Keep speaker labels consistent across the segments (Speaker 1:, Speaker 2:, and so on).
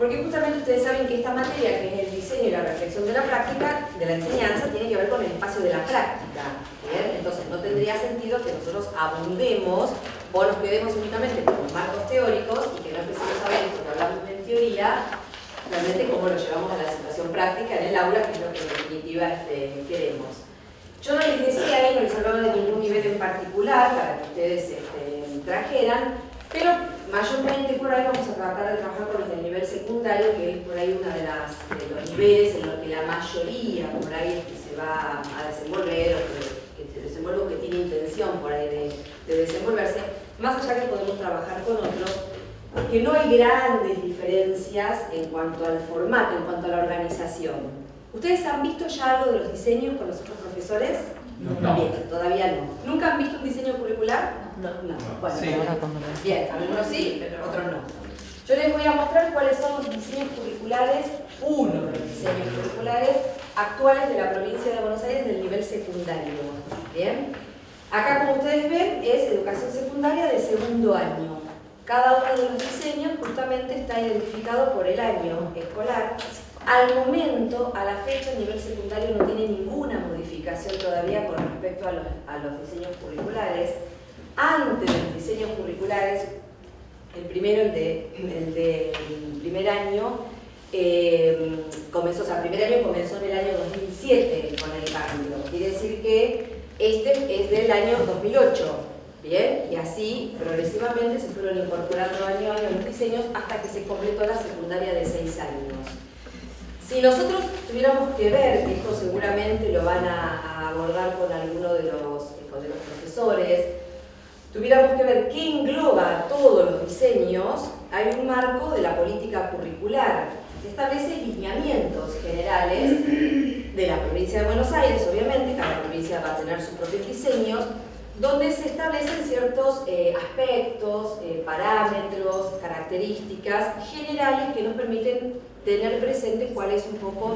Speaker 1: Porque justamente ustedes saben que esta materia, que es el diseño y la reflexión de la práctica, de la enseñanza, tiene que ver con el espacio de la práctica. ¿Bien? Entonces no tendría sentido que nosotros abundemos o nos quedemos únicamente con los marcos teóricos y que no empecemos a ver, porque hablamos de teoría, realmente cómo lo llevamos a la situación práctica en el aula, que es lo que en definitiva queremos. Yo no les decía ahí, no les hablaba de ningún nivel en particular para que ustedes trajeran, pero mayormente por ahí vamos a tratar de trabajar con los del nivel secundario, que es por ahí uno de los niveles en los que la mayoría por ahí es que se va a desenvolver, o que se desenvuelve o que tiene intención por ahí de desenvolverse, más allá que podemos trabajar con otros, que no hay grandes diferencias en cuanto al formato, en cuanto a la organización. ¿Ustedes han visto ya algo de los diseños con los otros profesores?
Speaker 2: No.
Speaker 1: Bien, todavía no. ¿Nunca han visto un diseño curricular?
Speaker 3: No.
Speaker 1: Bueno,
Speaker 2: Sí.
Speaker 1: bien, algunos sí, otros no. Yo les voy a mostrar cuáles son los diseños curriculares, uno de los diseños curriculares actuales de la provincia de Buenos Aires del nivel secundario. Bien. Acá, como ustedes ven, es educación secundaria de segundo año. Cada uno de los diseños justamente está identificado por el año escolar. Al momento, a la fecha, el nivel secundario no tiene ninguna modificación todavía con respecto a los diseños curriculares. Antes de los diseños curriculares, el primero, el del primer año, comenzó en el año 2007 con el cambio. Quiere decir que este es del año 2008. Bien, y así progresivamente se fueron incorporando año a año los diseños hasta que se completó la secundaria de 6 años. Si nosotros tuviéramos que ver, que esto seguramente lo van a abordar con alguno de los profesores, tuviéramos que ver qué engloba todos los diseños, hay un marco de la política curricular que establece lineamientos generales de la provincia de Buenos Aires. Obviamente cada provincia va a tener sus propios diseños, donde se establecen ciertos aspectos, parámetros, características generales que nos permiten tener presente cuál es un poco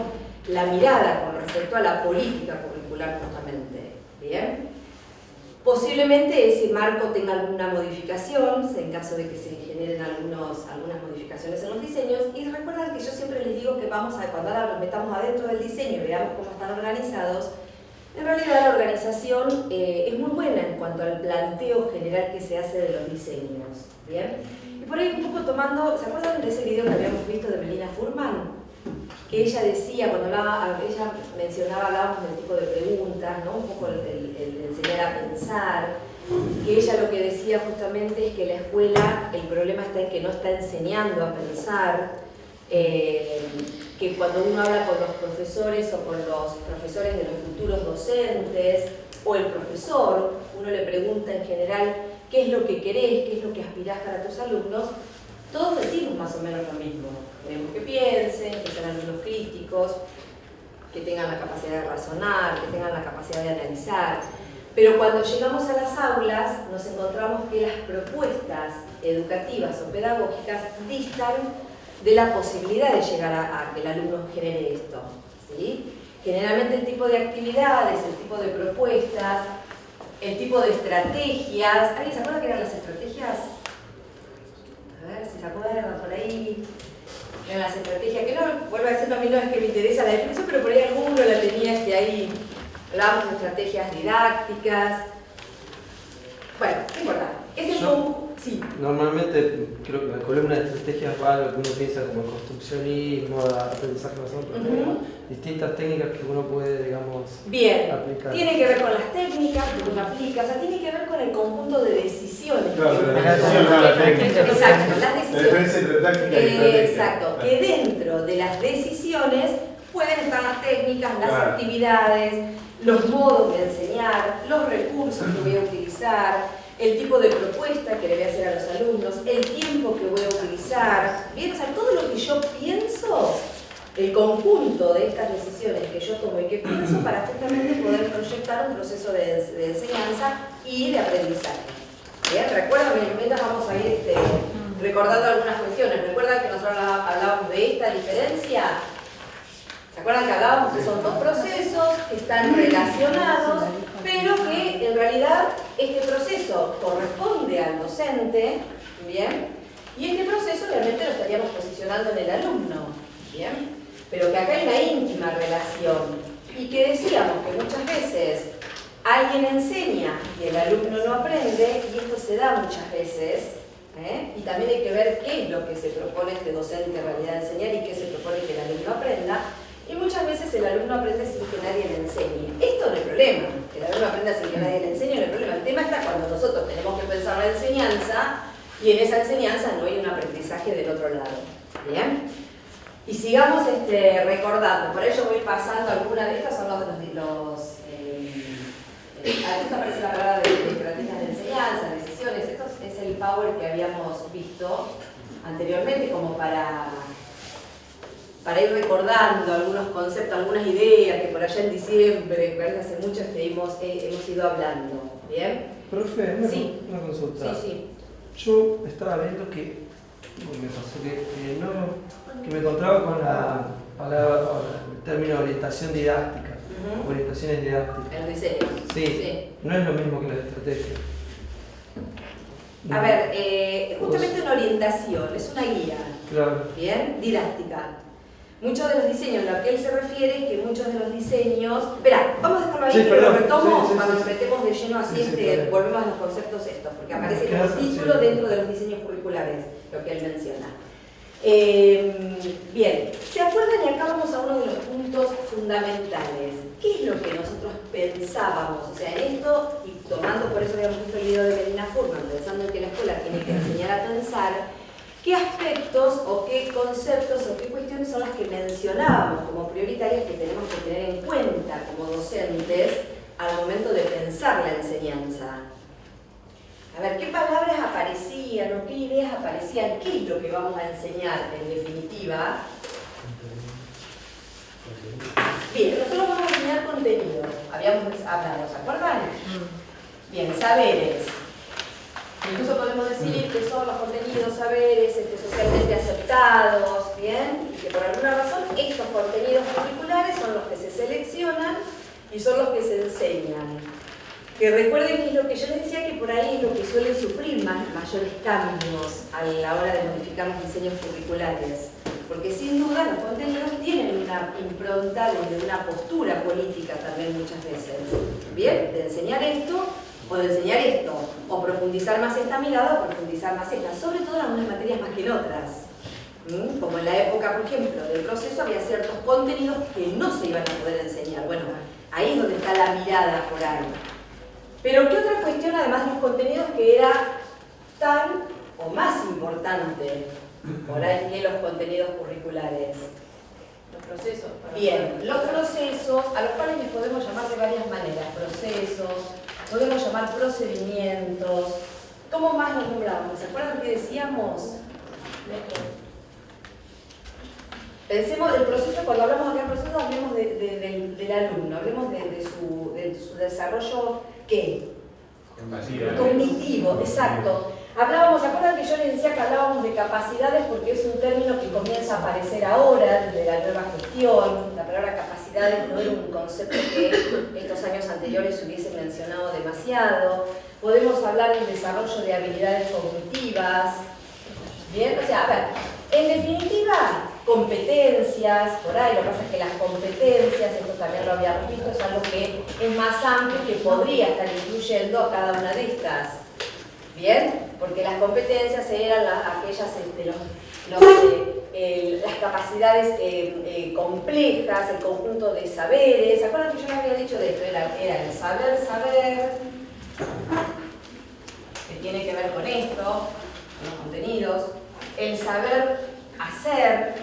Speaker 1: la mirada con respecto a la política curricular justamente. ¿Bien? Posiblemente ese marco tenga alguna modificación, en caso de que se generen algunas modificaciones en los diseños, y recuerden que yo siempre les digo que cuando ahora nos metamos adentro del diseño y veamos cómo están organizados, en realidad la organización es muy buena en cuanto al planteo general que se hace de los diseños. ¿Bien? Y por ahí un poco tomando, ¿se acuerdan de ese video que habíamos visto de Melina Furman? Que ella decía, cuando ella hablábamos del tipo de preguntas, ¿no? Un poco el enseñar a pensar, que ella lo que decía justamente es que la escuela, el problema está en que no está enseñando a pensar, que cuando uno habla con los profesores o con los profesores de los futuros docentes o el profesor, uno le pregunta en general qué es lo que querés, qué es lo que aspirás para tus alumnos, todos decimos más o menos lo mismo. Queremos que piensen, que sean alumnos críticos, que tengan la capacidad de razonar, que tengan la capacidad de analizar. Pero cuando llegamos a las aulas nos encontramos que las propuestas educativas o pedagógicas distan de la posibilidad de llegar a que el alumno genere esto. ¿Sí? Generalmente el tipo de actividades, el tipo de propuestas, el tipo de estrategias. ¿Alguien se acuerda qué eran las estrategias? A ver si se acuerdan por ahí. Eran las estrategias, que no, vuelvo a decir, a mí no es que me interesa la definición, pero por ahí alguno la tenía ahí. Hablábamos de estrategias didácticas. Bueno, no importa. Es el sí.
Speaker 4: Normalmente creo que la columna de estrategias va a lo que uno piensa como el construccionismo, aprendizaje basado en problemas, distintas técnicas que uno puede, digamos,
Speaker 1: bien,
Speaker 4: aplicar.
Speaker 1: Tiene que ver con las técnicas que uno aplica, o sea, tiene que ver con el conjunto de decisiones.
Speaker 2: Claro, la decisión no la técnica.
Speaker 1: Exacto, las decisiones.
Speaker 2: La diferencia entre táctica y estrategia.
Speaker 1: Exacto, que dentro de las decisiones pueden estar las técnicas, las
Speaker 2: Claro.
Speaker 1: actividades, los modos de enseñar, los recursos que voy a utilizar, el tipo de propuesta que le voy a hacer a los alumnos, el tiempo que voy a utilizar. Bien, o sea, todo lo que yo pienso, el conjunto de estas decisiones que yo tomo y que pienso para justamente poder proyectar un proceso de enseñanza y de aprendizaje. Bien, recuerdan, mientras vamos a ir recordando algunas cuestiones. ¿Recuerdan que nosotros hablábamos de esta diferencia? ¿Se acuerdan que hablábamos que son dos procesos que están relacionados, pero que en realidad este proceso corresponde al docente, ¿bien? Y este proceso realmente lo estaríamos posicionando funcionando en el alumno, ¿bien? Pero que acá hay una íntima relación y que decíamos que muchas veces alguien enseña y el alumno no aprende, y esto se da muchas veces, y también hay que ver qué es lo que se propone este docente en realidad enseñar y qué se propone que el alumno aprenda, y muchas veces el alumno aprende sin que nadie le enseñe. Esto no es problema, que el alumno aprenda sin que nadie le enseñe no es problema. El tema está cuando nosotros tenemos que pensar la enseñanza y en esa enseñanza no hay un aprendizaje del otro lado. ¿Bien? Y sigamos recordando, por ello voy pasando algunas de estas, son aquí aparece la palabra de estrategias de enseñanza, decisiones, esto es el power que habíamos visto anteriormente como para ir recordando algunos conceptos, algunas ideas que por allá en diciembre, que hace mucho hemos ido hablando. ¿Bien?
Speaker 4: Profe,
Speaker 1: Sí.
Speaker 4: una consulta.
Speaker 1: Sí.
Speaker 4: Yo estaba viendo que me pasó que me encontraba con la palabra, el término orientación didáctica, orientaciones didácticas.
Speaker 1: El diseño.
Speaker 4: Sí, no es lo mismo que la estrategia.
Speaker 1: A ver, justamente una orientación, es una guía,
Speaker 4: Claro.
Speaker 1: ¿bien? Didáctica. Muchos de los diseños, a lo que él se refiere es que muchos de los diseños... Espera, vamos a dejarlo ahí,
Speaker 4: Sí,
Speaker 1: pero lo
Speaker 4: perdón.
Speaker 1: retomo
Speaker 4: Sí,
Speaker 1: cuando
Speaker 4: sí.
Speaker 1: nos metemos de lleno así,
Speaker 4: Sí, perdón.
Speaker 1: volvemos a los conceptos estos, porque aparece
Speaker 4: Queda
Speaker 1: como título
Speaker 4: sí.
Speaker 1: dentro de los diseños curriculares, lo que él menciona. Bien, ¿se acuerdan? Y acá vamos a uno de los puntos fundamentales. ¿Qué es lo que nosotros pensábamos? O sea, en esto, y tomando por eso habíamos visto el video de Melina Furman, pensando en que la escuela tiene que enseñar a pensar, ¿qué aspectos o qué conceptos o qué cuestiones son las que mencionábamos como prioritarias que tenemos que tener en cuenta como docentes al momento de pensar la enseñanza? A ver, ¿qué palabras aparecían o qué ideas aparecían? ¿Qué es lo que vamos a enseñar en definitiva? Bien, nosotros vamos a enseñar contenidos. Habíamos hablado, ¿se acuerdan? Bien, saberes. Incluso podemos decir que son los contenidos, saberes socialmente aceptados, ¿bien? Y que por alguna razón estos contenidos curriculares son los que se seleccionan y son los que se enseñan. Que recuerden que es lo que yo les decía, que por ahí es lo que suelen sufrir mayores cambios a la hora de modificar los diseños curriculares. Porque sin duda los contenidos tienen una impronta de una postura política también muchas veces. ¿Bien? De enseñar esto o de enseñar esto, o profundizar más esta mirada o profundizar más esta, sobre todo en algunas materias más que en otras. Como en la época, por ejemplo, del proceso había ciertos contenidos que no se iban a poder enseñar. Bueno, ahí es donde está la mirada por ahí. Pero ¿qué otra cuestión, además de los contenidos, que era tan o más importante por ahí que los contenidos curriculares?
Speaker 3: Los procesos.
Speaker 1: Bien, los procesos, a los cuales les podemos llamar de varias maneras. Procesos, podemos llamar procedimientos. ¿Cómo más los nombramos? ¿Se acuerdan que decíamos? Pensemos el proceso, cuando hablamos acá de proceso, hablemos del alumno, hablemos de su desarrollo, ¿qué? Cognitivo, exacto. Hablábamos, ¿se acuerdan que yo les decía que hablábamos de capacidades porque es un término que comienza a aparecer ahora, desde la nueva gestión? La palabra capacidades no era un concepto que estos años anteriores se hubiese mencionado demasiado. Podemos hablar del desarrollo de habilidades cognitivas. Bien, o sea, a ver, en definitiva, competencias, por ahí, lo que pasa es que las competencias, esto también lo habíamos visto, es algo que es más amplio que podría estar incluyendo a cada una de estas. ¿Bien? Porque las competencias eran aquellas, las capacidades complejas, el conjunto de saberes. ¿Se acuerdan que yo les había dicho de esto? Era el saber, que tiene que ver con esto, con los contenidos. El saber hacer,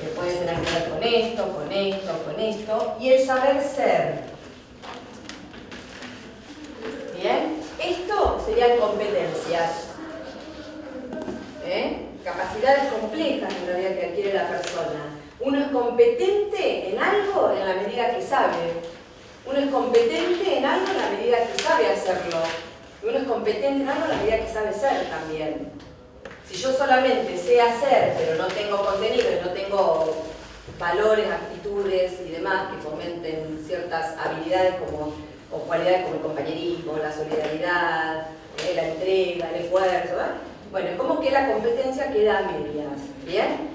Speaker 1: que puede tener que ver con esto, con esto, con esto. Y el saber ser. Bien, esto serían competencias, capacidades complejas en realidad que adquiere la persona. Uno es competente en algo en la medida que sabe. Uno es competente en algo en la medida que sabe hacerlo. Y uno es competente en algo en la medida que sabe ser también. Si yo solamente sé hacer, pero no tengo contenido y no tengo valores, actitudes y demás que fomenten ciertas habilidades o cualidades como el compañerismo, la solidaridad, la entrega, el esfuerzo, Bueno, es como que la competencia queda a medias, ¿bien?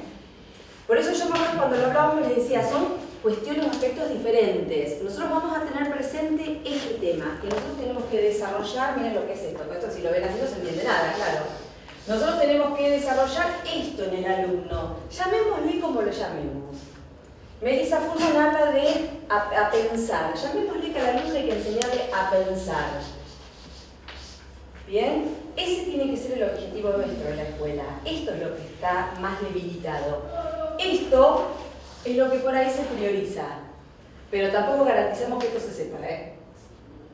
Speaker 1: Por eso yo cuando lo hablábamos les decía, son cuestiones o aspectos diferentes. Nosotros vamos a tener presente este tema, que nosotros tenemos que desarrollar, miren lo que es esto, esto si lo ven así no se entiende nada, claro. Nosotros tenemos que desarrollar esto en el alumno, llamémosle como lo llamemos. Melissa Furman habla de a pensar, llamémosle que al alumno hay que enseñarle a pensar. ¿Bien? Ese tiene que ser el objetivo nuestro en la escuela. Esto es lo que está más debilitado. Esto es lo que por ahí se prioriza. Pero tampoco garantizamos que esto se sepa, ¿eh?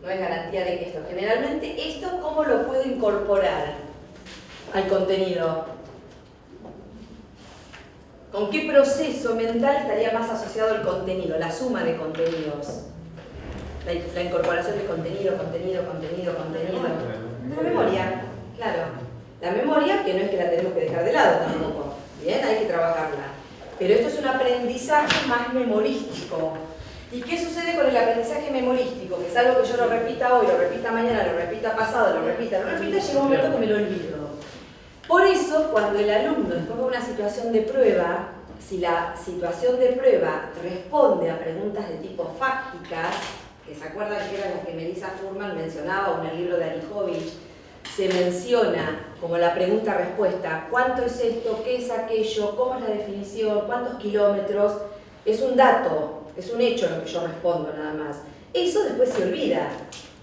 Speaker 1: No es garantía de que esto. Generalmente, esto, ¿cómo lo puedo incorporar al contenido? ¿Con qué proceso mental estaría más asociado el contenido? La suma de contenidos. La incorporación de contenido. La memoria, claro. La memoria, que no es que la tenemos que dejar de lado tampoco. Bien, hay que trabajarla. Pero esto es un aprendizaje más memorístico. ¿Y qué sucede con el aprendizaje memorístico? Que es algo que yo lo repita hoy, lo repita mañana, lo repita pasado, lo repita, llega un momento que me lo olvido. Por eso, cuando el alumno, después de una situación de prueba, si la situación de prueba responde a preguntas de tipo fácticas, que se acuerdan que eran las que Melissa Furman mencionaba, o en el libro de Alijovich, se menciona como la pregunta-respuesta, ¿cuánto es esto? ¿Qué es aquello? ¿Cómo es la definición? ¿Cuántos kilómetros? Es un dato, es un hecho lo que yo respondo nada más. Eso después se olvida.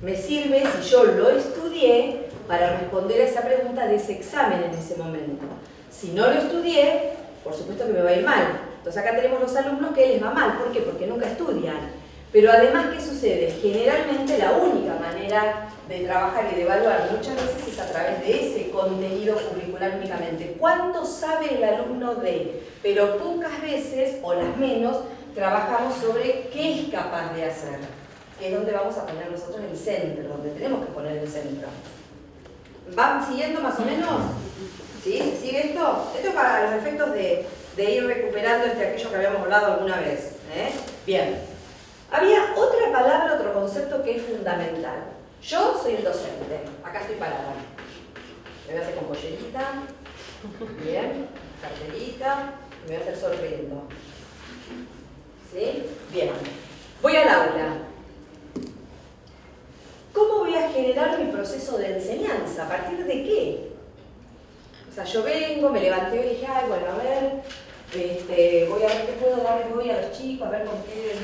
Speaker 1: Me sirve si yo lo estudié para responder a esa pregunta de ese examen en ese momento. Si no lo estudié, por supuesto que me va a ir mal. Entonces acá tenemos los alumnos que les va mal. ¿Por qué? Porque nunca estudian. Pero además, ¿qué sucede? Generalmente la única manera de trabajar y de evaluar muchas veces es a través de ese contenido curricular únicamente. ¿Cuánto sabe el alumno de? Pero pocas veces, o las menos, trabajamos sobre qué es capaz de hacer, que es donde vamos a poner nosotros el centro, donde tenemos que poner el centro. ¿Van siguiendo más o menos? ¿Sí? ¿Se sigue esto? Esto es para los efectos de ir recuperando aquello que habíamos hablado alguna vez. Bien. Había otra palabra, otro concepto que es fundamental. Yo soy el docente. Acá estoy parada. Me voy a hacer con pollerita. Bien. Carterita. Me voy a hacer sonriendo. ¿Sí? Bien. Voy al aula. ¿Cómo voy a generar mi proceso de enseñanza? ¿A partir de qué? O sea, yo vengo, me levanté y dije, ay, bueno, a ver, voy a ver qué puedo darles hoy a los chicos, a ver con qué...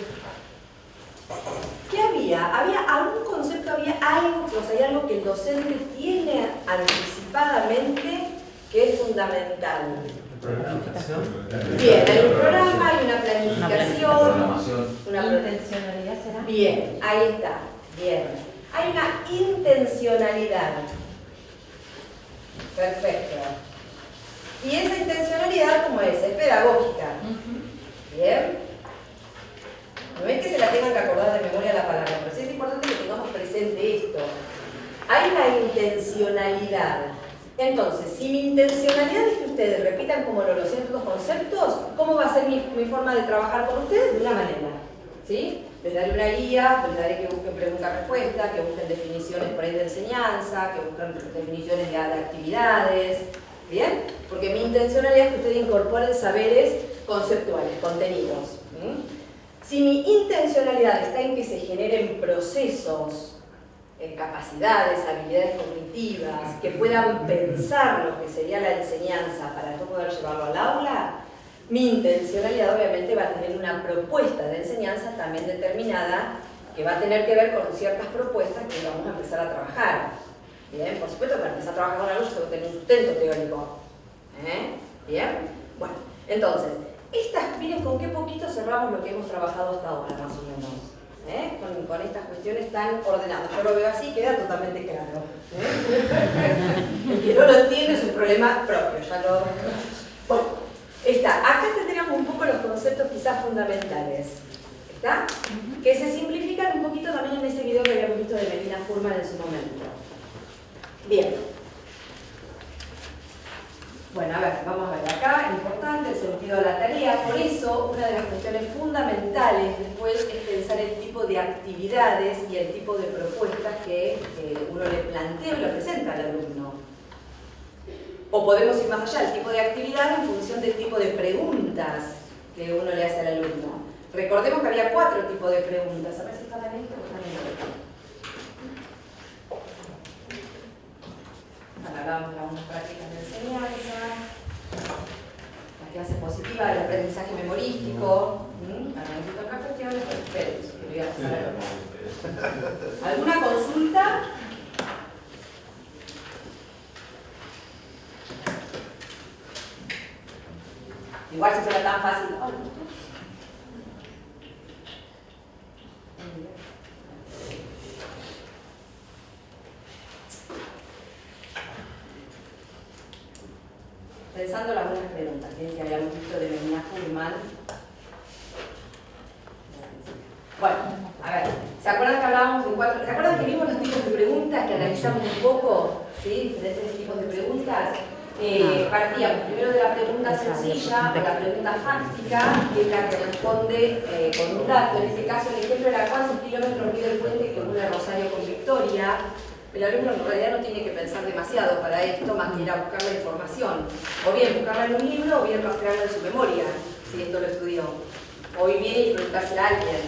Speaker 1: ¿Qué había? ¿Había algún concepto, había algo, o sea, hay algo que el docente tiene anticipadamente que es fundamental? Bien, hay un programa, hay una planificación, una
Speaker 3: intencionalidad será.
Speaker 1: Bien, ahí está, bien. Hay una intencionalidad. Perfecto. Y esa intencionalidad, ¿cómo es? Es pedagógica. Bien. No es que se la tengan que acordar de memoria la palabra, pero sí es importante que tengamos presente esto. Hay una intencionalidad. Entonces, si mi intencionalidad es que ustedes repitan como los ciertos conceptos, ¿cómo va a ser mi forma de trabajar con ustedes? De una manera. ¿Sí? Les daré una guía, les daré que busquen pregunta-respuesta, que busquen definiciones por ahí de enseñanza, que busquen definiciones de actividades. ¿Bien? Porque mi intencionalidad es que ustedes incorporen saberes conceptuales, contenidos. Si mi intencionalidad está en que se generen procesos, capacidades, habilidades cognitivas, que puedan pensar lo que sería la enseñanza para después poder llevarlo al aula, mi intencionalidad obviamente va a tener una propuesta de enseñanza también determinada que va a tener que ver con ciertas propuestas que vamos a empezar a trabajar. Bien, por supuesto, para empezar a trabajar con algo yo tengo que tener un sustento teórico. Bien, bueno, entonces, miren con qué poquito cerramos lo que hemos trabajado hasta ahora, más o menos. Con estas cuestiones tan ordenadas. Yo lo veo así, queda totalmente claro. El que no lo entiende es un problema propio. Bueno, acá tendríamos un poco los conceptos quizás fundamentales. ¿Está? Que se simplifican un poquito también en ese video que habíamos visto de Melissa Furman en su momento. Bien. Bueno, a ver, vamos a ver acá, importante el sentido de la tarea. Por eso, una de las cuestiones fundamentales después es pensar el tipo de actividades y el tipo de propuestas que uno le plantea o le presenta al alumno. O podemos ir más allá, el tipo de actividad en función del tipo de preguntas que uno le hace al alumno. Recordemos que había 4 tipos de preguntas. A ver si están en esto o están en esto. Hablábamos de algunas prácticas de enseñanza, la clase positiva, el aprendizaje memorístico. Acá cuestiones perfectas, que voy a pasar. ¿Alguna consulta? Igual si fuera tan fácil. Pensando en algunas preguntas que habíamos visto de Medina Furman. Bueno, a ver, ¿se acuerdan que hablábamos de 4? ¿Se acuerdan que vimos los tipos de preguntas que analizamos un poco? ¿Sí? Diferentes tipos de preguntas. Partíamos primero de la pregunta sencilla o la pregunta fáctica, que es la que responde con un dato. En este caso, el ejemplo era ¿cuántos kilómetros mide el puente que une Rosario con Victoria? El alumno en realidad no tiene que pensar demasiado para esto, más que ir a buscar la información. O bien buscarla en un libro, o bien rastrearla en su memoria, si esto lo estudió. O bien y preguntársela a alguien.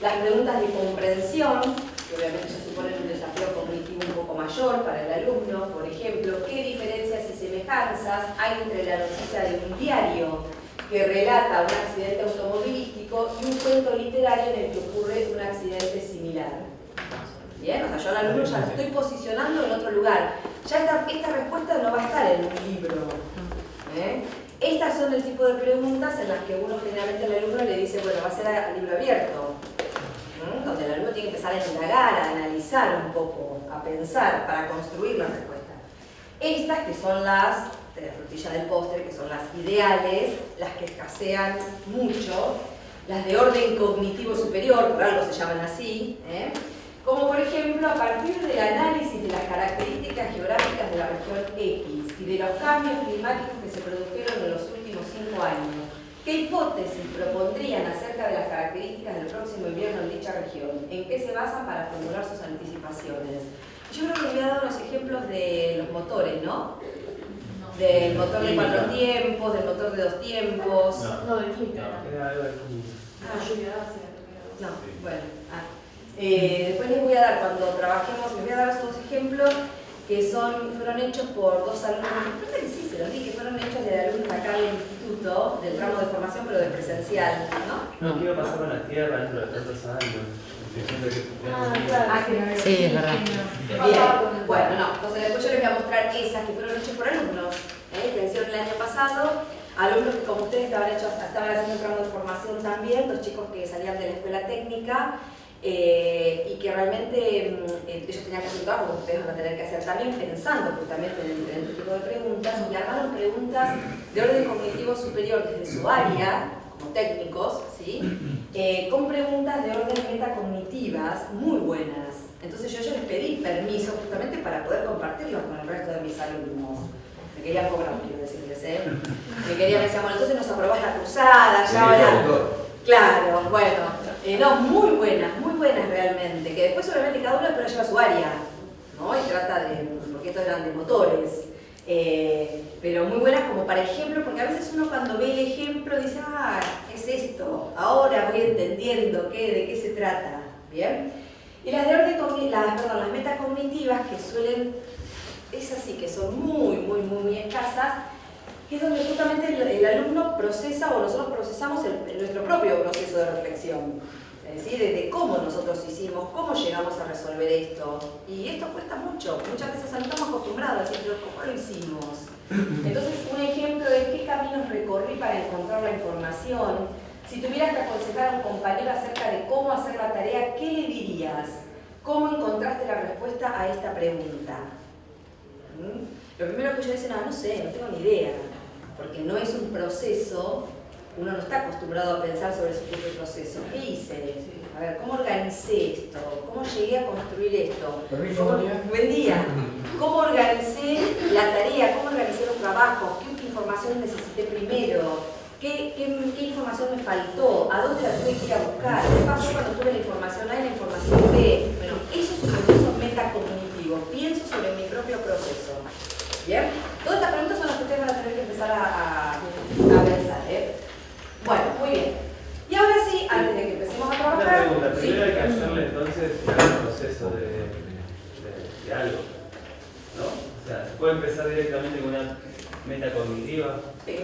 Speaker 1: Las preguntas de comprensión, que obviamente se suponen un desafío cognitivo un poco mayor para el alumno. Por ejemplo, ¿qué diferencias y semejanzas hay entre la noticia de un diario que relata un accidente automovilístico y un cuento literario en el que ocurre un accidente similar? Bien, o sea, yo al alumno ya lo estoy posicionando en otro lugar. Ya esta respuesta no va a estar en un libro. Estas son el tipo de preguntas en las que uno generalmente al alumno le dice, bueno, va a ser a libro abierto. Donde el alumno tiene que empezar a indagar, a analizar un poco, a pensar para construir la respuesta. Estas que son las de la frutilla del postre, que son las ideales, las que escasean mucho, las de orden cognitivo superior, por algo se llaman así, como por ejemplo a partir del análisis de las características geográficas de la región X y de los cambios climáticos que se produjeron en los últimos 5 años, ¿qué hipótesis propondrían acerca de las características del próximo invierno en dicha región? ¿En qué se basan para formular sus anticipaciones? Yo creo que les voy a dar unos ejemplos de los motores, ¿no? Del motor de 4 tiempos, del motor de 2 tiempos.
Speaker 3: No, de química.
Speaker 1: No, bueno. Después les voy a dar, cuando trabajemos, les voy a dar esos 2 ejemplos que fueron hechos por 2 alumnos. Creo que sí, se los dije, fueron hechos de alumnos acá del instituto, del ramo de formación, pero de presencial, ¿no?
Speaker 2: No, ¿qué iba a pasar con la tierra dentro de tantos años?
Speaker 5: Sí, es verdad.
Speaker 1: Bien, bueno, no, entonces después yo les voy a mostrar esas que fueron hechas por alumnos, que hicieron el año pasado, alumnos que como ustedes estaban haciendo un ramo de formación también, los chicos que salían de la escuela técnica, y que realmente ellos tenían que hacer un trabajo, como ustedes van a tener que hacer también, pensando justamente en diferentes tipos de preguntas, y armaron preguntas de orden cognitivo superior desde su área, como técnicos, ¿sí? Con preguntas de orden metacognitivas muy buenas. Entonces yo les pedí permiso justamente para poder compartirlos con el resto de mis alumnos. Me querían cobrar, quiero decirles, me querían decir, bueno, entonces nos aprobás la cruzada, ya ahora... Claro, bueno, no, muy buenas realmente, que después obviamente cada uno espera lleva su área, ¿no? Y trata de, porque estos eran de motores, pero muy buenas como para ejemplo, porque a veces uno cuando ve el ejemplo dice, ah, ¿qué es esto? Ahora voy entendiendo de qué se trata, ¿bien? Y las de orden, las metacognitivas que suelen, es así, que son muy escasas, que es donde justamente el alumno procesa o nosotros procesamos nuestro propio proceso de reflexión. ¿Sí? Desde cómo nosotros hicimos, cómo llegamos a resolver esto. Y esto cuesta mucho. Muchas veces no estamos acostumbrados a decir, pero ¿cómo lo hicimos? Entonces, un ejemplo de qué caminos recorrí para encontrar la información. Si tuvieras que aconsejar a un compañero acerca de cómo hacer la tarea, ¿qué le dirías? ¿Cómo encontraste la respuesta a esta pregunta? Lo primero que yo decía, no sé, no tengo ni idea. Porque no es un proceso, uno no está acostumbrado a pensar sobre su propio proceso. ¿Qué hice? A ver, ¿cómo organicé esto? ¿Cómo llegué a construir esto? Buen día. ¿Cómo organicé la tarea? ¿Cómo organicé los trabajos? ¿Qué información necesité primero? ¿Qué información me faltó? ¿A dónde la tuve que ir a buscar? ¿Qué pasó cuando tuve la información A y la información B? Bueno, eso es un proceso metacognitivo. Pienso sobre mi propio proceso.
Speaker 2: primero hay que hacerle entonces el proceso de algo, ¿no? O sea, se puede empezar directamente con una meta cognitiva.
Speaker 1: Sí.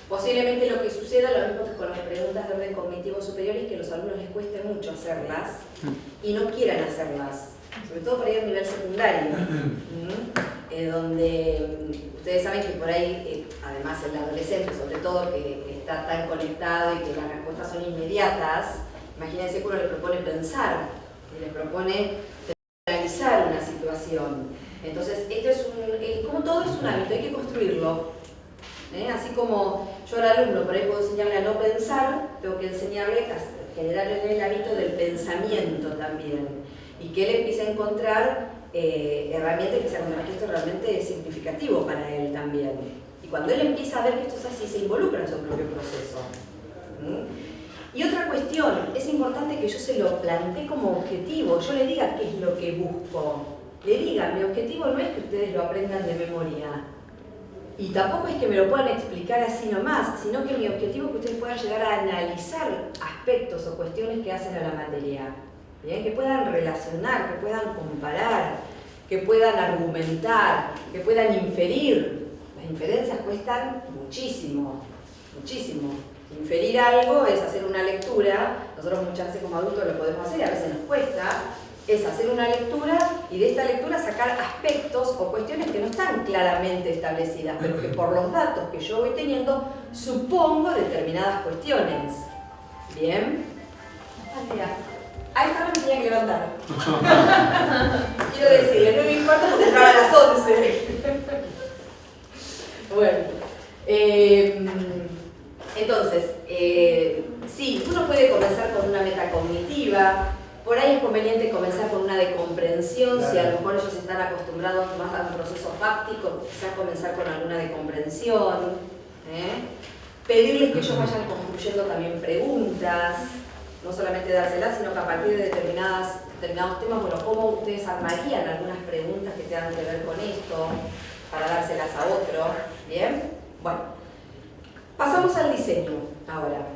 Speaker 1: Posiblemente lo que suceda, lo mismo que con las preguntas de orden cognitivo superior, es que a los alumnos les cueste mucho hacerlas y no quieran hacerlas, sobre todo para ir a nivel secundario, donde ustedes saben que por ahí, además el adolescente, sobre todo que está tan conectado y que las respuestas son inmediatas, imagínense que uno le propone pensar y le propone analizar una situación. Entonces, esto es como todo es un hábito, hay que construirlo. Así como yo al alumno por ahí puedo enseñarle a no pensar, tengo que enseñarle a generarle el hábito del pensamiento también, y que él empiece a encontrar herramientas que se hagan que esto realmente es significativo para él también. Y cuando él empieza a ver que esto es así, se involucra en su propio proceso. Y otra cuestión, es importante que yo se lo plantee como objetivo, yo le diga qué es lo que busco. Le diga, mi objetivo no es que ustedes lo aprendan de memoria, y tampoco es que me lo puedan explicar así nomás, sino que mi objetivo es que ustedes puedan llegar a analizar aspectos o cuestiones que hacen a la materia. ¿Bien? Que puedan relacionar, que puedan comparar, que puedan argumentar, que puedan inferir. Las inferencias cuestan muchísimo, muchísimo. Inferir algo es hacer una lectura, nosotros muchas veces como adultos lo podemos hacer, a veces nos cuesta, es hacer una lectura y de esta lectura sacar aspectos o cuestiones que no están claramente establecidas, pero que por los datos que yo voy teniendo supongo determinadas cuestiones. ¿Bien? Andrea, ahí está, me tenía que levantar. Quiero decirle, 9:15 porque entraba a las 11. Bueno, entonces, sí, uno puede comenzar con una meta cognitiva. Por ahí es conveniente comenzar con una de comprensión, claro. Si a lo mejor ellos están acostumbrados más a un proceso fáctico, quizás comenzar con alguna de comprensión. Pedirles que ellos vayan construyendo también preguntas, no solamente dárselas, sino que a partir de determinados temas, bueno, cómo ustedes armarían algunas preguntas que tengan que ver con esto, para dárselas a otro. ¿Bien? Bueno, pasamos al diseño ahora.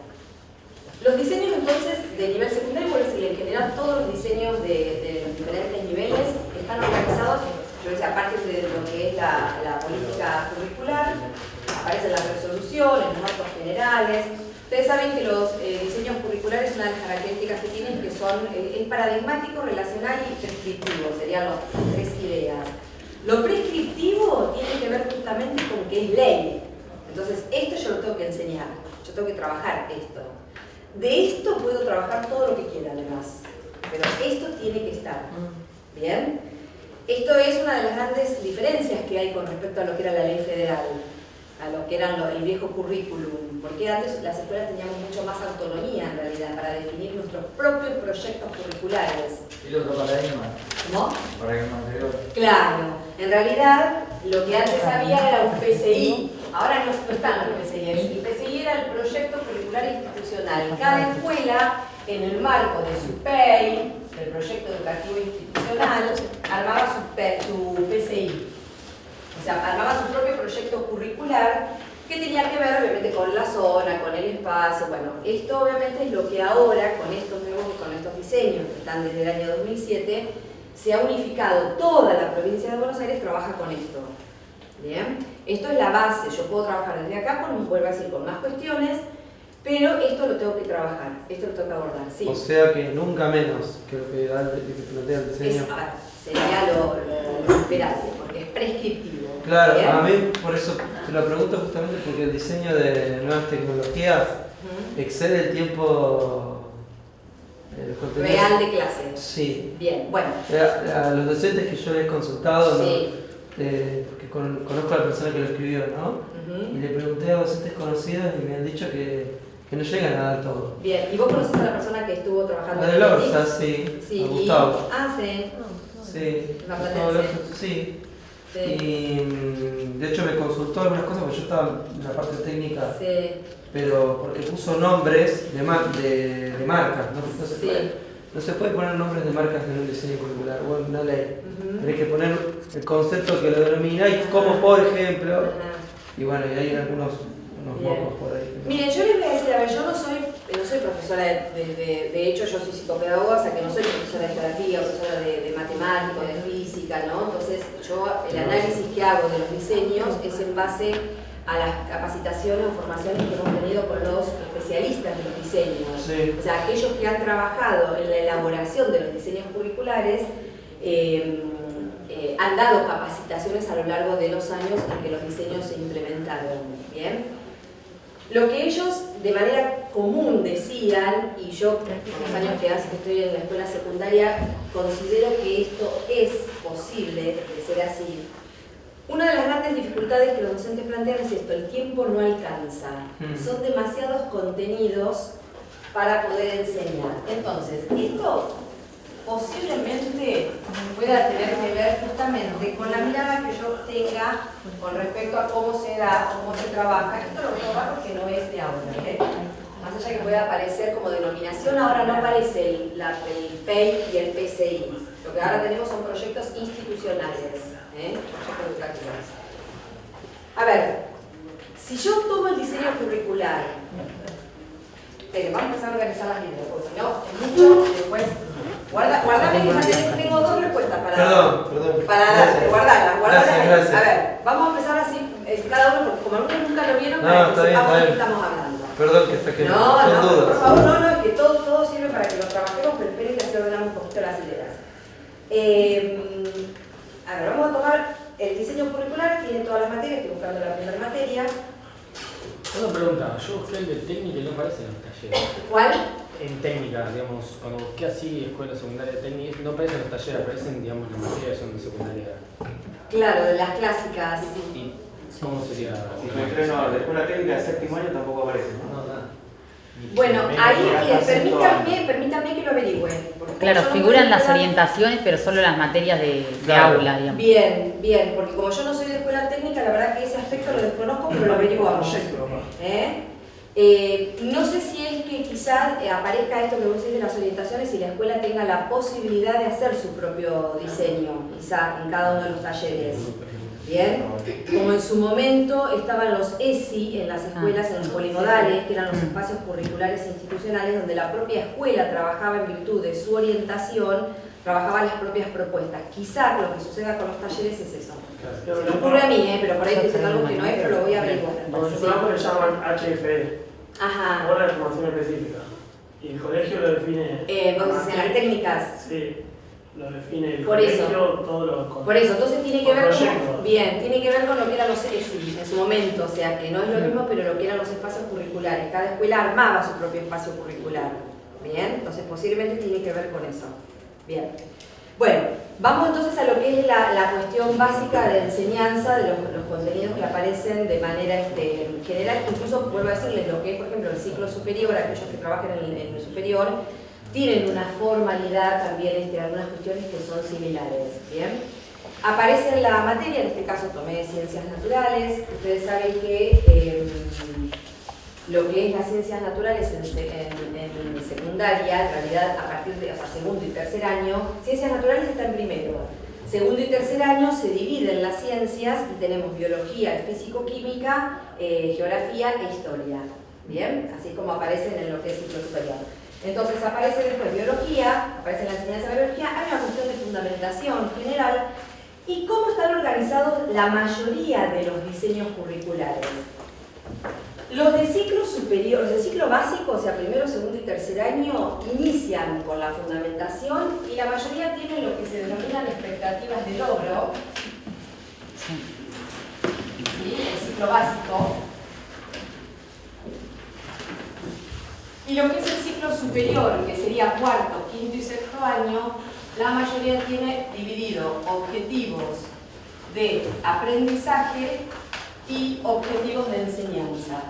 Speaker 1: Los diseños entonces de nivel secundario, por decir, en general todos los diseños de los diferentes niveles están organizados, yo decía, aparte de lo que es la política curricular, aparecen las resoluciones, los marcos generales. Ustedes saben que los diseños curriculares, una de las características que tienen que son, es paradigmático, relacional y prescriptivo, serían las tres ideas. Lo prescriptivo tiene que ver justamente con que es ley. Entonces, esto yo lo tengo que enseñar, yo tengo que trabajar esto. De esto puedo trabajar todo lo que quiera además, pero esto tiene que estar, ¿bien? Esto es una de las grandes diferencias que hay con respecto a lo que era la ley federal, a lo que era el viejo currículum, porque antes las escuelas teníamos mucho más autonomía en realidad para definir nuestros propios proyectos curriculares.
Speaker 5: ¿Y el otro paradigma?
Speaker 1: ¿Cómo?
Speaker 5: Paradigma anterior.
Speaker 1: Claro, en realidad lo que antes había era un PCI, ahora no están los PCI, el PCI era el proyecto curricular institucional. Cada escuela, en el marco de su PEI, del proyecto educativo institucional, armaba su PCI. O sea, armaba su propio proyecto curricular que tenía que ver obviamente con la zona, con el espacio. Bueno, esto obviamente es lo que ahora con estos nuevos, con estos diseños que están desde el año 2007, se ha unificado. Toda la provincia de Buenos Aires trabaja con esto. ¿Bien? Esto es la base. Yo puedo trabajar desde acá, vuelvo a decir, con más cuestiones, pero esto lo tengo que trabajar, esto lo tengo que abordar. Sí.
Speaker 4: O sea que nunca menos que lo que plantea el diseño.
Speaker 1: Sería lo esperable, porque es prescriptivo.
Speaker 4: Claro,
Speaker 1: ¿bien?
Speaker 4: a mí por eso te lo pregunto justamente porque el diseño de nuevas tecnologías excede el tiempo
Speaker 1: real de clase.
Speaker 4: Sí.
Speaker 1: Bien, bueno.
Speaker 4: A los docentes que yo les he consultado,
Speaker 1: sí.
Speaker 4: Porque conozco a la persona que lo escribió, ¿no? Y le pregunté a docentes conocidos y me han dicho que no llegan a dar todo.
Speaker 1: Bien, ¿y vos conoces a la persona que estuvo trabajando
Speaker 4: en el Orsa, sí.
Speaker 1: Sí,
Speaker 4: a Gustavo.
Speaker 1: Sí.
Speaker 4: Sí. Sí.
Speaker 1: Sí.
Speaker 4: Y de hecho me consultó algunas cosas porque yo estaba en la parte técnica,
Speaker 1: sí.
Speaker 4: Pero porque puso nombres de marcas, ¿no? No se puede poner nombres de marcas en un diseño curricular o en una ley. Hay que poner el concepto que lo denomina y como por ejemplo, y bueno, y hay algunos mocos por ahí.
Speaker 1: Miren, yo les voy a decir, a ver, yo no soy no soy profesora de hecho yo soy psicopedagoga, o sea que no soy profesora de geografía, profesora de matemáticas, de física, ¿no? Entonces yo el análisis que hago de los diseños es en base a las capacitaciones o formaciones que hemos tenido con los especialistas de los diseños.
Speaker 4: Sí.
Speaker 1: O sea, aquellos que han trabajado en la elaboración de los diseños curriculares han dado capacitaciones a lo largo de los años en que los diseños se implementaron. ¿Bien? Lo que ellos de manera común decían, y yo con los años que hace que estoy en la escuela secundaria, considero que esto es posible de ser así. Una de las grandes dificultades que los docentes plantean es esto: el tiempo no alcanza. Son demasiados contenidos para poder enseñar. Entonces, esto posiblemente pueda tener que ver justamente con la mirada que yo tenga con respecto a cómo se da, cómo se trabaja. Esto lo voy a porque no es de ahora, ¿eh? Más allá que pueda aparecer como denominación, ahora no aparece el PEI y el PCI. Lo que ahora tenemos son proyectos institucionales, proyectos educativos. A ver, si yo tomo el diseño curricular, vamos a empezar a organizar las líneas, porque si no, es mucho, después... Guardame que tengo dos respuestas para
Speaker 4: Perdón.
Speaker 1: Para darte, guardalas.
Speaker 4: Gracias.
Speaker 1: A ver, vamos a empezar así, cada uno, porque como algunos nunca lo vieron, para que sepamos de qué estamos hablando.
Speaker 4: Perdón que saqué
Speaker 1: No,
Speaker 4: dudas.
Speaker 1: por favor, no, es que todo sirve para que lo trabajemos, pero esperen que así ordenamos un poquito las ideas. A ver, vamos a tomar el diseño curricular, tiene todas las materias, estoy buscando la primera materia.
Speaker 6: Una pregunta, yo busqué el de técnica y no aparece en los talleres.
Speaker 1: ¿Cuál?
Speaker 6: En técnica, digamos, cuando busqué así escuela secundaria de técnica, no aparecen en los talleres, aparecen, digamos, las materias son de secundaria.
Speaker 1: Claro, de las clásicas.
Speaker 6: ¿Y cómo sería?
Speaker 5: Si me estreno de escuela técnica de séptimo año tampoco aparece, ¿no?
Speaker 6: No, nada.
Speaker 1: Bueno, ahí
Speaker 5: permítame.
Speaker 1: permítanme que lo averigüen.
Speaker 7: Claro,
Speaker 1: yo no
Speaker 7: figuran
Speaker 1: soy
Speaker 7: las
Speaker 1: escuela-
Speaker 7: orientaciones, pero solo las materias de
Speaker 4: Claro.
Speaker 7: aula, digamos.
Speaker 1: Bien, porque como yo no soy de escuela técnica, la verdad que ese aspecto lo desconozco, pero lo averiguamos. No sé si es que quizás aparezca esto que vos decís de las orientaciones y la escuela tenga la posibilidad de hacer su propio diseño, quizá en cada uno de los talleres. Bien, como en su momento estaban los ESI en las escuelas, en los polimodales, que eran los espacios curriculares institucionales donde la propia escuela trabajaba en virtud de su orientación, trabajaba las propias propuestas. Quizá lo que suceda con los talleres es eso. Se me ocurre a mí, pero por ahí estoy diciendo algo que no es, pero lo voy a averiguar.
Speaker 8: Los programas le llaman HFE,
Speaker 1: Ajá.
Speaker 8: Hora de Formación Específica. Y el colegio lo define.
Speaker 1: Entonces, en las técnicas.
Speaker 8: Sí, lo define el
Speaker 1: Por
Speaker 8: colegio,
Speaker 1: eso.
Speaker 8: todo lo.
Speaker 1: Por eso, entonces tiene que ver
Speaker 8: Proyecto.
Speaker 1: con, tiene que ver con lo que eran los ESI en su momento, o sea que no es lo mismo, pero lo que eran los espacios curriculares. Cada escuela armaba su propio espacio curricular. Bien, entonces posiblemente tiene que ver con eso. Bien. Bueno, vamos entonces a lo que es la cuestión básica de enseñanza de los contenidos que aparecen de manera general. Incluso vuelvo a decirles lo que es, por ejemplo, el ciclo superior, aquellos que trabajan en el superior, tienen una formalidad también, algunas cuestiones que son similares. ¿Bien? Aparece en la materia, en este caso tomé ciencias naturales. Ustedes saben que lo que es las ciencias naturales en secundaria, en realidad a partir de segundo y tercer año, ciencias naturales está en primero. Segundo y tercer año se dividen las ciencias y tenemos biología, físico-química, geografía e historia. ¿Bien? Así como aparecen en lo que es ciclo superior. Entonces aparece después biología, aparece la enseñanza de biología, hay una cuestión de fundamentación general y cómo están organizados la mayoría de los diseños curriculares. Los de ciclo superior, los de ciclo básico, o sea, primero, segundo y tercer año, inician con la fundamentación y la mayoría tienen lo que se denominan expectativas de logro. ¿Sí? El ciclo básico. Y lo que es el ciclo superior, que sería cuarto, quinto y sexto año, la mayoría tiene dividido objetivos de aprendizaje y objetivos de enseñanza.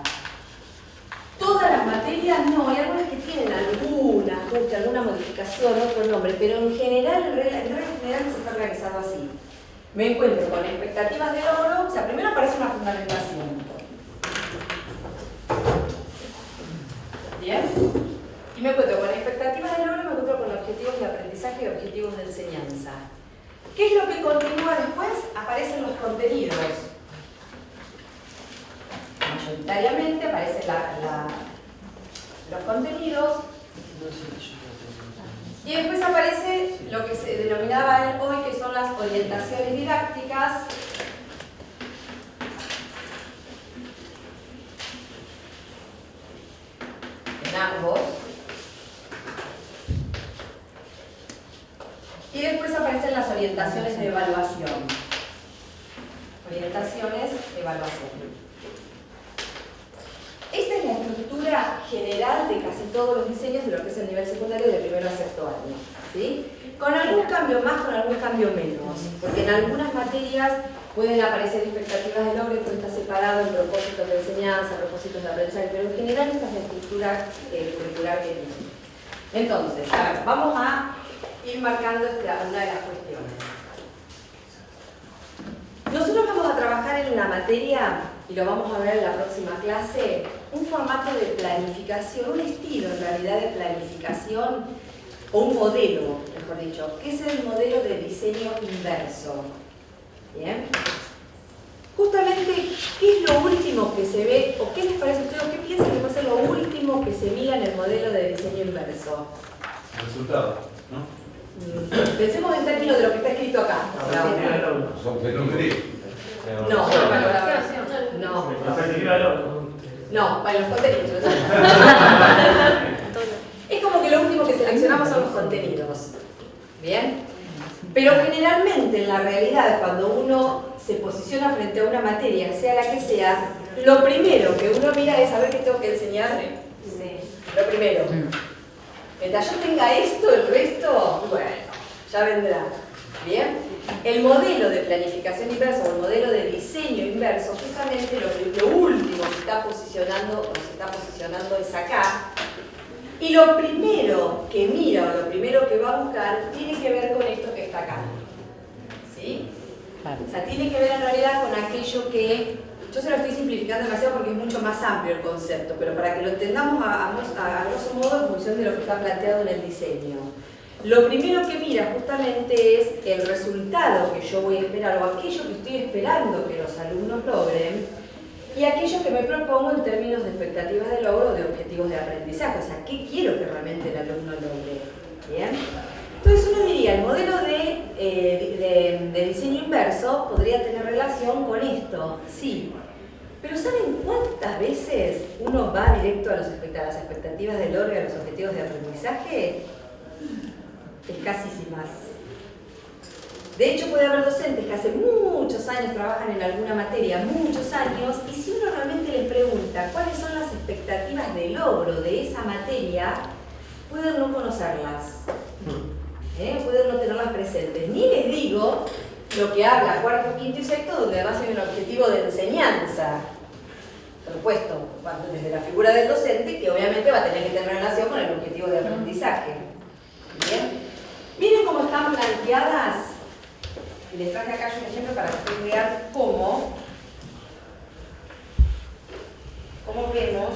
Speaker 1: Todas las materias no, hay algunas que tienen algún ajuste, alguna modificación, otro nombre, pero en general, en regla general se está organizado así. Me encuentro con expectativas de logro, o sea, primero aparece una fundamentación. ¿Bien? Y me encuentro con expectativas de logro y me encuentro con objetivos de aprendizaje y objetivos de enseñanza. ¿Qué es lo que continúa después? Aparecen los contenidos. Mayoritariamente aparece los contenidos. Y después aparece lo que se denominaba hoy, que son las orientaciones didácticas. En ambos. Y después aparecen las orientaciones de evaluación. Orientaciones de evaluación. Esta es la estructura general de casi todos los diseños de lo que es el nivel secundario de primero a sexto año, ¿sí? Con algún cambio más, con algún cambio menos, porque en algunas materias pueden aparecer expectativas de logro, esto está separado en propósitos de enseñanza, propósitos de aprendizaje, pero en general esta es la estructura curricular que tiene. Entonces, a ver, vamos a ir marcando una de las cuestiones. Nosotros vamos a trabajar en la materia, y lo vamos a ver en la próxima clase, un formato de planificación, un estilo en realidad de planificación, o un modelo, mejor dicho, que es el modelo de diseño inverso. ¿Bien? Justamente, ¿qué es lo último que se ve, o qué les parece a ustedes, o qué piensan que va a ser lo último que se mira en el modelo de diseño inverso?
Speaker 2: El resultado, ¿no?
Speaker 1: Pensemos en términos de lo que está escrito acá.
Speaker 8: La perspectiva del logro.
Speaker 1: No,
Speaker 8: La perspectiva del logro.
Speaker 1: no, para los contenidos. Es como que lo último que seleccionamos son los contenidos. ¿Bien? Pero generalmente en la realidad, cuando uno se posiciona frente a una materia, sea la que sea, lo primero que uno mira es saber qué tengo que enseñar. Sí. Lo primero. Mientras yo tenga esto, el resto, bueno, ya vendrá. ¿Bien? El modelo de planificación inversa o el modelo de diseño inverso, justamente lo último que está posicionando o se está posicionando es acá. Y lo primero que mira o lo primero que va a buscar tiene que ver con esto que está acá. ¿Sí? O sea, tiene que ver en realidad con aquello que... Yo se lo estoy simplificando demasiado porque es mucho más amplio el concepto, pero para que lo entendamos a grosso modo en función de lo que está planteado en el diseño. Lo primero que mira justamente es el resultado que yo voy a esperar o aquello que estoy esperando que los alumnos logren y aquello que me propongo en términos de expectativas de logro o de objetivos de aprendizaje. O sea, ¿qué quiero que realmente el alumno logre? ¿Bien? Entonces uno diría, el modelo de diseño inverso podría tener relación con esto, sí. Pero ¿saben cuántas veces uno va directo a las expectativas de logro y a los objetivos de aprendizaje? Escasísimas. De hecho, puede haber docentes que hace muchos años trabajan en alguna materia, muchos años, y si uno realmente les pregunta cuáles son las expectativas de logro de esa materia, pueden no conocerlas. Pueden no tenerlas presentes. Ni les digo lo que habla cuarto, quinto y sexto, donde además hay un objetivo de enseñanza. Propuesto desde la figura del docente, que obviamente va a tener que tener relación con el objetivo de aprendizaje. Bien. Miren cómo están planteadas, y les traje acá un ejemplo para que ustedes vean cómo vemos,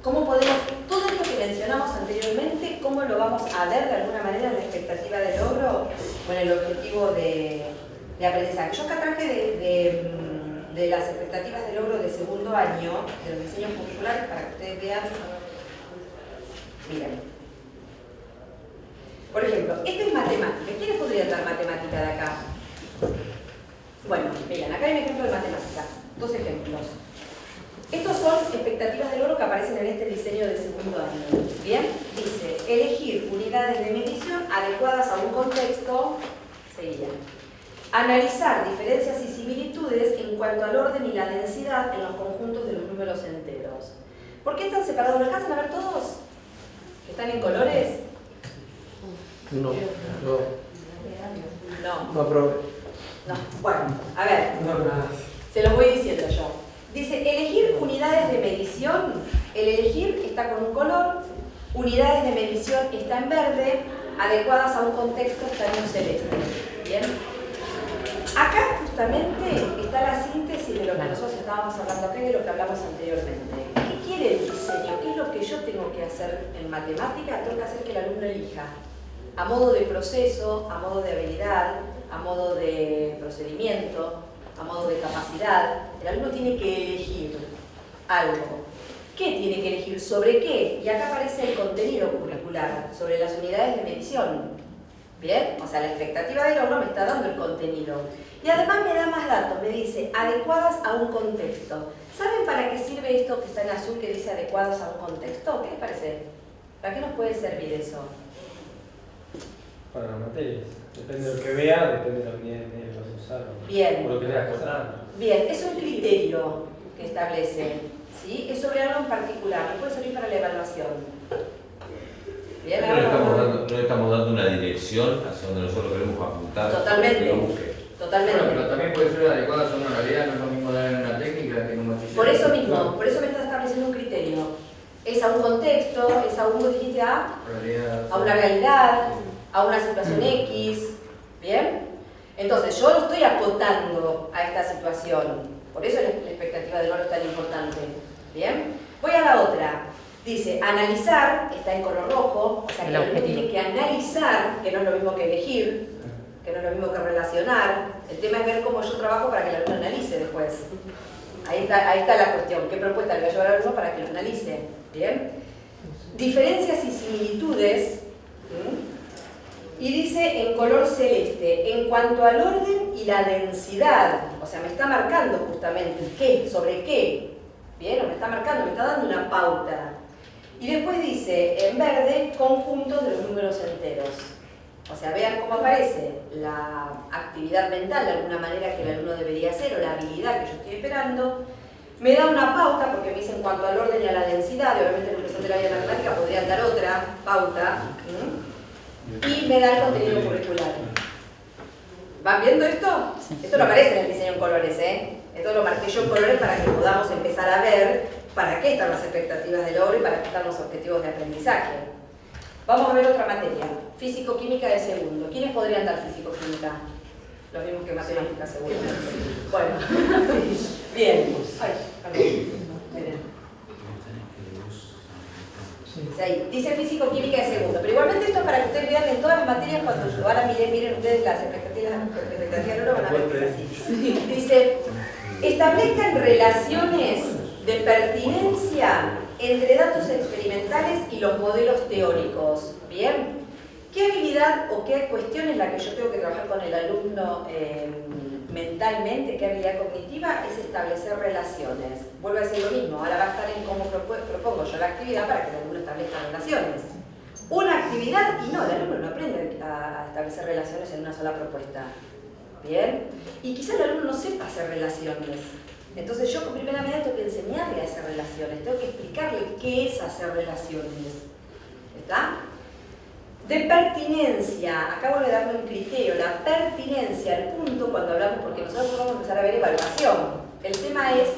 Speaker 1: cómo podemos, todo esto que mencionamos anteriormente, cómo lo vamos a ver de alguna manera en la expectativa de logro o en el objetivo de aprendizaje. Yo acá traje de las expectativas de logro de segundo año, de los diseños curriculares, para que ustedes vean. Miren. Por ejemplo, esto es matemática. ¿Quiénes podrían dar matemática de acá? Bueno, miren, acá hay un ejemplo de matemática. Dos ejemplos. Estos son expectativas de logro que aparecen en este diseño de segundo año. Bien, dice, elegir unidades de medición adecuadas a un contexto. Seguía. Analizar diferencias y similitudes en cuanto al orden y la densidad en los conjuntos de los números enteros. ¿Por qué están separados? ¿Lo alcanzan a ver todos? ¿Están en colores?
Speaker 4: No aprobé.
Speaker 1: No. Bueno, a ver. Se los voy diciendo yo. Dice, elegir unidades de medición. El elegir está con un color. Unidades de medición está en verde. Adecuadas a un contexto está en un celeste. ¿Bien? Acá justamente está la síntesis de lo que nosotros estábamos hablando acá y de lo que hablamos anteriormente. ¿Qué quiere el diseño? ¿Qué es lo que yo tengo que hacer en matemática? Tengo que hacer que el alumno elija. A modo de proceso, a modo de habilidad, a modo de procedimiento, a modo de capacidad. El alumno tiene que elegir algo ¿Qué tiene que elegir? ¿Sobre qué? Y acá aparece el contenido curricular, sobre las unidades de medición. ¿Bien? O sea, la expectativa del aula me está dando el contenido. Y además me da más datos, me dice adecuadas a un contexto. ¿Saben para qué sirve esto que está en azul que dice adecuados a un contexto? ¿Qué les parece? ¿Para qué nos puede servir eso?
Speaker 6: Para las materias. Depende de lo que vea, depende de la unidad que vas a usar.
Speaker 1: Bien.
Speaker 6: O lo que veas pasar.
Speaker 1: Bien, es un criterio que establece, ¿sí? Es sobre algo en particular, no puede servir para la evaluación. Bien,
Speaker 9: No le estamos dando una dirección hacia donde nosotros queremos apuntar.
Speaker 1: Totalmente.
Speaker 9: Que lo busque.
Speaker 1: Totalmente.
Speaker 10: Bueno, pero también puede ser adecuada a una realidad, no es lo mismo dar en una técnica que en un bachiller.
Speaker 1: Por eso mismo, por eso me está estableciendo un criterio. Es a un contexto, es a un, ¿cómo dijiste? A una realidad, a una situación X, ¿bien? Entonces, yo lo estoy acotando a esta situación. Por eso la expectativa de oro es tan importante, ¿bien? Voy a la otra. Dice, analizar, está en color rojo, o sea que el alumno tiene que analizar, que no es lo mismo que elegir, que no es lo mismo que relacionar. El tema es ver cómo yo trabajo para que el alumno analice después. Ahí está la cuestión. ¿Qué propuesta le voy a llevar al alumno para que lo analice? ¿Bien? Diferencias y similitudes. Y dice en color celeste, en cuanto al orden y la densidad. O sea, me está marcando justamente qué, sobre qué. ¿Bien? O me está marcando, me está dando una pauta. Y después dice, en verde, conjuntos de los números enteros. O sea, vean cómo aparece la actividad mental, de alguna manera que el alumno debería hacer, o la habilidad que yo estoy esperando. Me da una pauta, porque me dice en cuanto al orden y a la densidad, y obviamente en el presente de la vida matemática podrían dar otra pauta. Y me da el contenido curricular. ¿Van viendo esto? Esto no aparece en el diseño en colores, ¿eh? Esto lo marqué yo en colores para que podamos empezar a ver para qué están las expectativas del logro y para qué están los objetivos de aprendizaje. Vamos a ver otra materia, físico-química de segundo. ¿Quiénes podrían dar físico-química? Los mismos que matemática, seguro. Bueno, sí. Bien. Ay, perdón. Miren. Ahí. Dice físico-química de segundo. Pero igualmente esto es para que ustedes vean en todas las materias, cuando ahora miren ustedes las expectativas del oro, van a ver que es así. Dice, establezcan relaciones de pertinencia entre datos experimentales y los modelos teóricos. ¿Bien? ¿Qué habilidad o qué cuestión es la que yo tengo que trabajar con el alumno mentalmente? ¿Qué habilidad cognitiva? Es establecer relaciones. Vuelvo a decir lo mismo, ahora va a estar en cómo propongo yo la actividad para que el alumno establezca relaciones. Una actividad y no, el alumno no aprende a establecer relaciones en una sola propuesta. ¿Bien? Y quizá el alumno no sepa hacer relaciones. Entonces yo primeramente tengo que enseñarle a hacer relaciones, tengo que explicarle qué es hacer relaciones. ¿Está? De pertinencia, acabo de darle un criterio, la pertinencia, el punto cuando hablamos, porque nosotros vamos a empezar a ver evaluación. El tema es,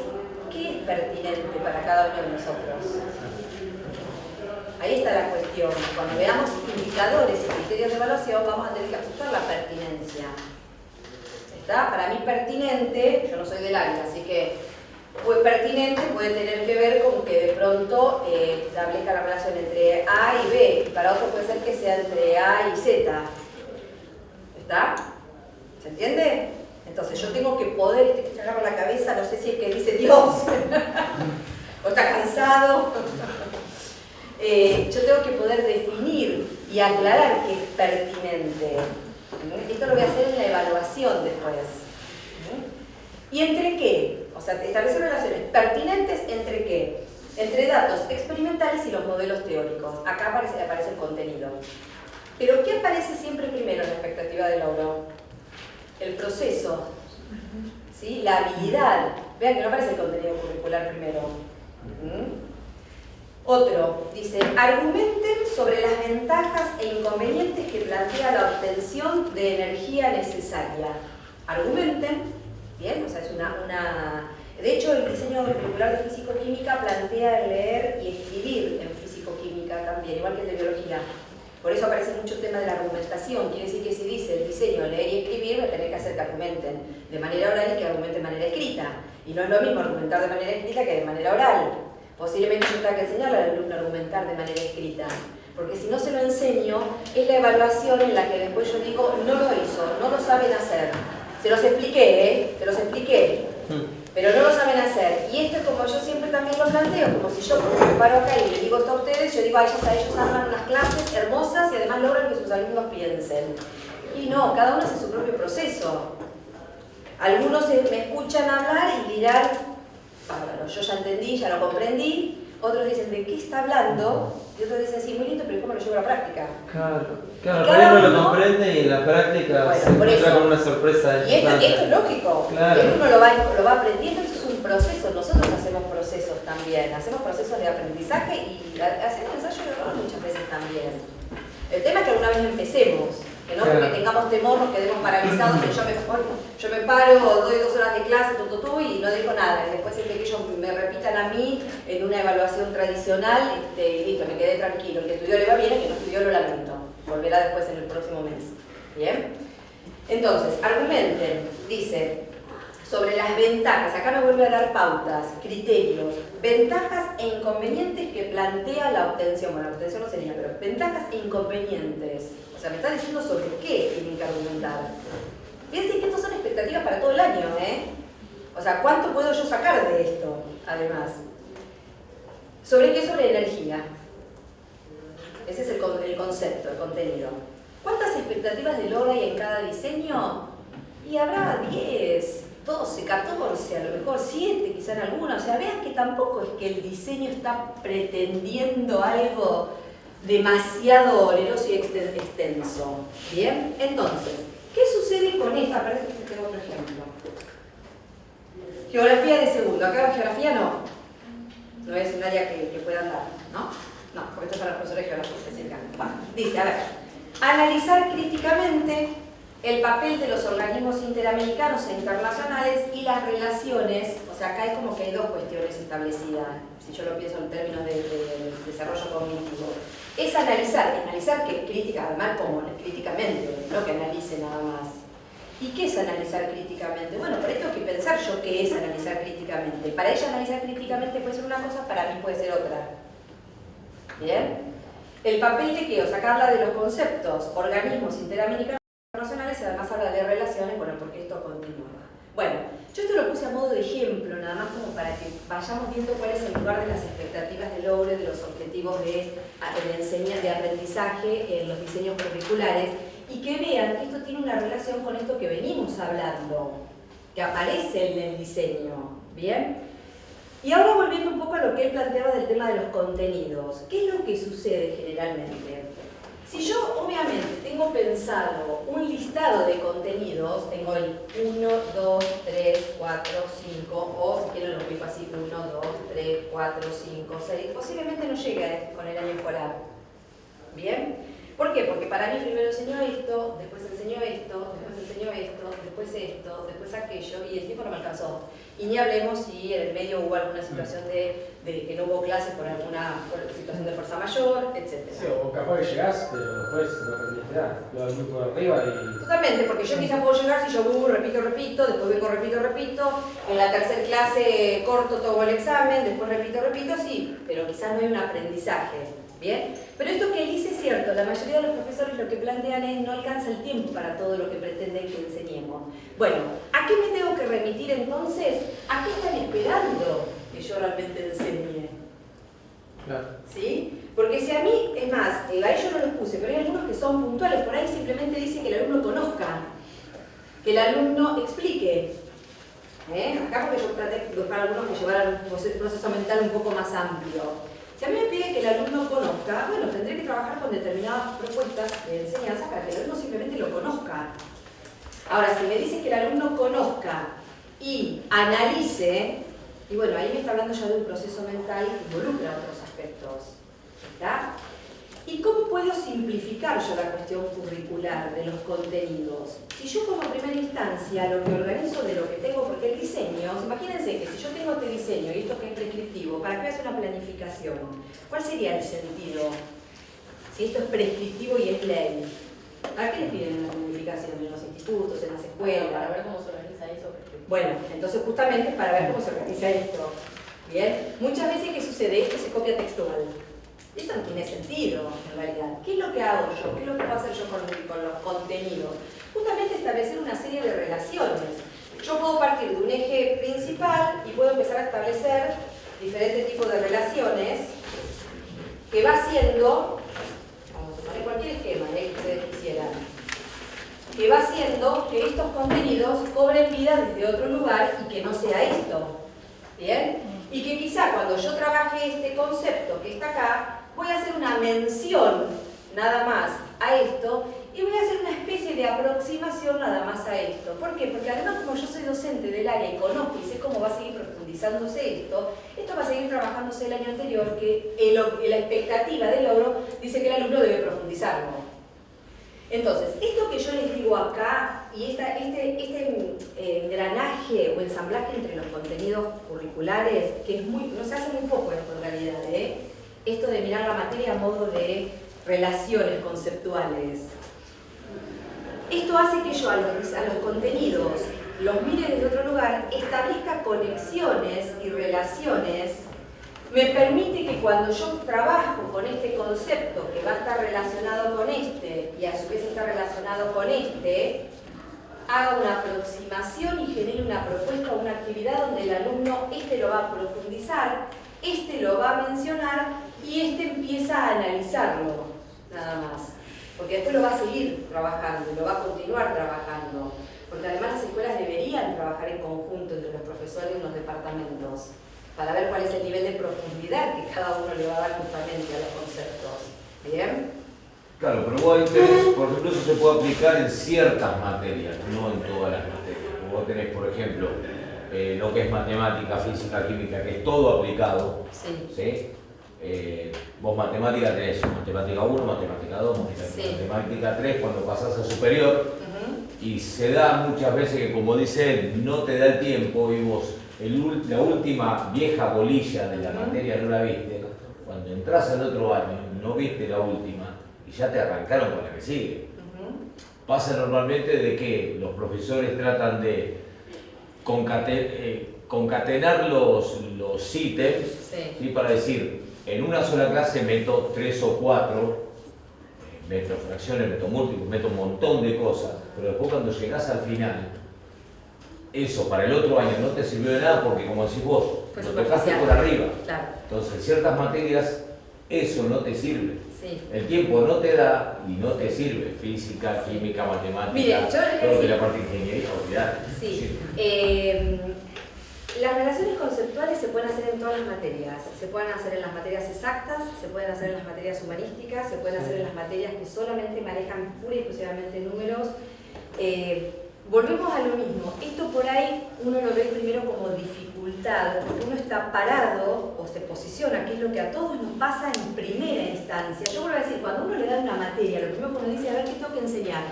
Speaker 1: ¿qué es pertinente para cada uno de nosotros? Ahí está la cuestión. Cuando veamos indicadores y criterios de evaluación, vamos a tener que ajustar la pertinencia. ¿Está? Para mí pertinente, yo no soy del área, así que pues pertinente puede tener que ver con que de pronto establezca la relación entre A y B, y para otro puede ser que sea entre A y Z. ¿Está? ¿Se entiende? Entonces yo tengo que poder, este que agarra la cabeza, no sé si es que dice Dios, o está cansado. Yo tengo que poder definir y aclarar qué es pertinente. Esto lo voy a hacer en la evaluación después. ¿Y entre qué? O sea, establecer relaciones pertinentes entre qué? Entre datos experimentales y los modelos teóricos. Acá aparece el contenido. Pero ¿qué aparece siempre primero en la expectativa del logro? El proceso, ¿sí? La habilidad. Vean que no aparece el contenido curricular primero. Otro, dice, argumenten sobre las ventajas e inconvenientes que plantea la obtención de energía necesaria. Argumenten, bien, o sea, es una... De hecho, el diseño curricular de físico-química plantea leer y escribir en físico-química también, igual que el de biología. Por eso aparece mucho el tema de la argumentación. Quiere decir que si dice el diseño leer y escribir, va a tener que hacer que argumenten de manera oral y que argumenten de manera escrita. Y no es lo mismo argumentar de manera escrita que de manera oral. Posiblemente yo tenga que enseñarle al alumno a argumentar de manera escrita, porque si no se lo enseño, es la evaluación en la que después yo digo, no lo hizo, no lo saben hacer. Se los expliqué, Se los expliqué. pero no lo saben hacer. Y esto es como yo siempre también lo planteo, como si yo me paro acá y les digo esto a ustedes, yo digo a ellos arman unas clases hermosas y además logran que sus alumnos piensen. Y no, cada uno hace su propio proceso. Algunos me escuchan hablar y dirán, bárbaro, yo ya entendí, ya lo comprendí. Otros dicen, ¿de qué está hablando? Y otros dicen, sí, muy lindo, pero ¿cómo lo llevo a la práctica?
Speaker 4: Claro,
Speaker 1: Y
Speaker 4: por ahí
Speaker 1: cada
Speaker 4: uno lo
Speaker 1: uno-
Speaker 4: comprende y en la práctica
Speaker 1: Bueno,
Speaker 4: se
Speaker 1: por
Speaker 4: encuentra
Speaker 1: eso.
Speaker 4: con una sorpresa.
Speaker 1: Y esto
Speaker 4: importante.
Speaker 1: es lógico,
Speaker 4: Claro.
Speaker 1: uno lo va aprendiendo, esto es un proceso, nosotros hacemos procesos también, hacemos procesos de aprendizaje y hacemos ensayo y error muchas veces también. El tema es que alguna vez empecemos, que no
Speaker 4: Claro.
Speaker 1: porque tengamos temor nos quedemos paralizados y yo me paro, doy 2 horas de clase, y no dejo nada, y después el que ellos me repitan a mí en una evaluación tradicional, listo, me quedé tranquilo, el que estudió le va bien, el que no estudió lo lamento, volverá después en el próximo mes. ¿Bien? Entonces, argumenten, dice, sobre las ventajas, acá me vuelve a dar pautas, criterios, ventajas e inconvenientes que plantea la obtención. Bueno, la obtención no sería, pero ventajas e inconvenientes. O sea, me está diciendo sobre qué tienen que argumentar. Fíjense que estos son expectativas para todo el año, ¿eh? O sea, ¿cuánto puedo yo sacar de esto, además? ¿Sobre qué? Sobre energía. Ese es el concepto, el contenido. ¿Cuántas expectativas de logro hay en cada diseño? Y habrá 10, 12, 14, a lo mejor 7 quizá en algunos. O sea, vean que tampoco es que el diseño está pretendiendo algo demasiado oneroso y extenso. ¿Bien? Entonces, ¿qué sucede con esta? Parece que tengo otro ejemplo. Geografía de segundo. Acá geografía no es un área que puedan dar, ¿no? No, porque esto es para los profesores de geografía específica. Bueno, dice, a ver, analizar críticamente el papel de los organismos interamericanos e internacionales y las relaciones, o sea, acá hay como que hay dos cuestiones establecidas, si yo lo pienso en términos de desarrollo cognitivo. Es analizar que crítica, además como críticamente, no que analice nada más. ¿Y qué es analizar críticamente? Bueno, para esto hay que pensar yo qué es analizar críticamente. Para ella analizar críticamente puede ser una cosa, para mí puede ser otra. ¿Bien? El papel de qué, o sea, acá habla de los conceptos, organismos interamericanos internacionales y además habla de relaciones, bueno, porque esto continúa. Bueno, yo esto lo puse a modo de ejemplo, nada más como para que vayamos viendo cuál es el lugar de las expectativas de logro, de los objetivos de aprendizaje en los diseños curriculares y que vean que esto tiene una relación con esto que venimos hablando, que aparece en el diseño, ¿bien? Y ahora volviendo un poco a lo que él planteaba del tema de los contenidos, ¿qué es lo que sucede generalmente? Si yo obviamente tengo pensado un listado de contenidos, tengo el 1, 2, 3, 4, 5, o si quieren lo ubico así, 1, 2, 3, 4, 5, 6, posiblemente no llegue con el año escolar. ¿Bien? ¿Por qué? Porque para mí primero enseñó esto, después enseñó esto, después enseñó esto, después aquello, y el tiempo no me alcanzó. Y ni hablemos si en el medio hubo alguna situación de que no hubo clases por alguna situación de fuerza mayor, etc.
Speaker 6: Sí, o capaz que llegás, pero después no aprendiste nada. Lo del grupo de arriba y...
Speaker 1: Totalmente, porque yo quizás puedo llegar si yo repito, después vengo, repito, en la tercera clase corto todo el examen, después repito, sí, pero quizás no hay un aprendizaje. ¿Bien? Pero esto que él dice es cierto, la mayoría de los profesores lo que plantean es no alcanza el tiempo para todo lo que pretenden que enseñemos. Bueno, ¿a qué me tengo que remitir entonces? ¿A qué están esperando que yo realmente enseñe?
Speaker 4: Claro.
Speaker 1: ¿Sí? Porque si a mí, es más, a ellos no los puse, pero hay algunos que son puntuales, por ahí simplemente dicen que el alumno conozca, que el alumno explique. Acá porque yo traté de buscar algunos que llevaran un proceso mental un poco más amplio. Si a mí me pide que el alumno conozca, bueno, tendré que trabajar con determinadas propuestas de enseñanza para que el alumno simplemente lo conozca. Ahora, si me dice que el alumno conozca y analice, y bueno, ahí me está hablando ya de un proceso mental que involucra otros aspectos. ¿Está? ¿Y cómo puedo simplificar yo la cuestión curricular de los contenidos? Si yo como primera instancia lo que organizo de lo que tengo, porque el diseño, imagínense que si yo tengo este diseño y esto que es prescriptivo, ¿para qué hacer una planificación? ¿Cuál sería el sentido? Si esto es prescriptivo y es ley, ¿para qué les piden una planificación en los institutos, en las escuelas?
Speaker 3: Para ver cómo se organiza eso.
Speaker 1: Bueno, entonces justamente es para ver cómo se organiza esto. ¿Bien? Muchas veces, ¿qué sucede? Esto se copia textual. Eso no tiene sentido, en realidad. ¿Qué es lo que hago yo? ¿Qué es lo que puedo hacer yo con los contenidos? Justamente establecer una serie de relaciones. yo puedo partir de un eje principal y puedo empezar a establecer diferentes tipos de relaciones que va haciendo, vamos a poner cualquier esquema que ustedes quisieran, que va haciendo que estos contenidos cobren vida desde otro lugar y que no sea esto. ¿Bien? Y que quizá cuando yo trabaje este concepto que está acá, voy a hacer una mención nada más a esto y voy a hacer una especie de aproximación nada más a esto. ¿Por qué? Porque además como yo soy docente del área y conozco y sé cómo va a seguir profundizándose esto va a seguir trabajándose el año anterior, que la expectativa de logro dice que el alumno debe profundizarlo. Entonces, esto que yo les digo acá y este engranaje o ensamblaje entre los contenidos curriculares, que no se hace muy poco esto en realidad, esto de mirar la materia a modo de relaciones conceptuales. Esto hace que yo a los contenidos los mire desde otro lugar, establezca conexiones y relaciones, me permite que cuando yo trabajo con este concepto que va a estar relacionado con este y a su vez está relacionado con este, haga una aproximación y genere una propuesta o una actividad donde el alumno lo va a profundizar, lo va a mencionar y empieza a analizarlo, nada más. Porque después lo va a seguir trabajando, lo va a continuar trabajando. Porque además las escuelas deberían trabajar en conjunto entre los profesores y los departamentos para ver cuál es el nivel de profundidad que cada uno le va a dar justamente a los conceptos. ¿Bien?
Speaker 9: Claro, pero vos ahí tenés, por ejemplo, eso se puede aplicar en ciertas materias, no en todas las materias. Vos tenés, por ejemplo, lo que es matemática, física, química, que es todo aplicado.
Speaker 1: Sí.
Speaker 9: ¿Sí? Vos matemática tenés matemática 1, matemática 2, matemática 3, cuando pasás a superior, y se da muchas veces que, como dice él, no te da el tiempo y vos la última vieja bolilla de la materia no la viste, cuando entras al otro año no viste la última y ya te arrancaron con la que sigue. Pasa normalmente de que los profesores tratan de concatenar los ítems, ¿sí? Para decir, en una sola clase meto 3 o 4, meto fracciones, meto múltiplos, meto un montón de cosas, pero después cuando llegás al final, eso para el otro año no te sirvió de nada porque, como decís vos,
Speaker 1: pues
Speaker 9: lo tocaste por arriba.
Speaker 1: Claro.
Speaker 9: Entonces, en ciertas materias eso no te sirve.
Speaker 1: Sí.
Speaker 9: El tiempo no te da y no te sirve. Física, química, matemática,
Speaker 1: Mire, yo
Speaker 9: todo que la parte de ingeniería, olvidar.
Speaker 1: Sí. Las relaciones conceptuales se pueden hacer en todas las materias. Se pueden hacer en las materias exactas, se pueden hacer en las materias humanísticas, se pueden hacer en las materias que solamente manejan pura y exclusivamente números. Volvemos a lo mismo. Esto por ahí uno lo ve primero como dificultad, porque uno está parado o se posiciona, que es lo que a todos nos pasa en primera instancia. Yo vuelvo a decir, cuando uno le da una materia, lo primero que uno dice, a ver, ¿qué tengo que enseñar?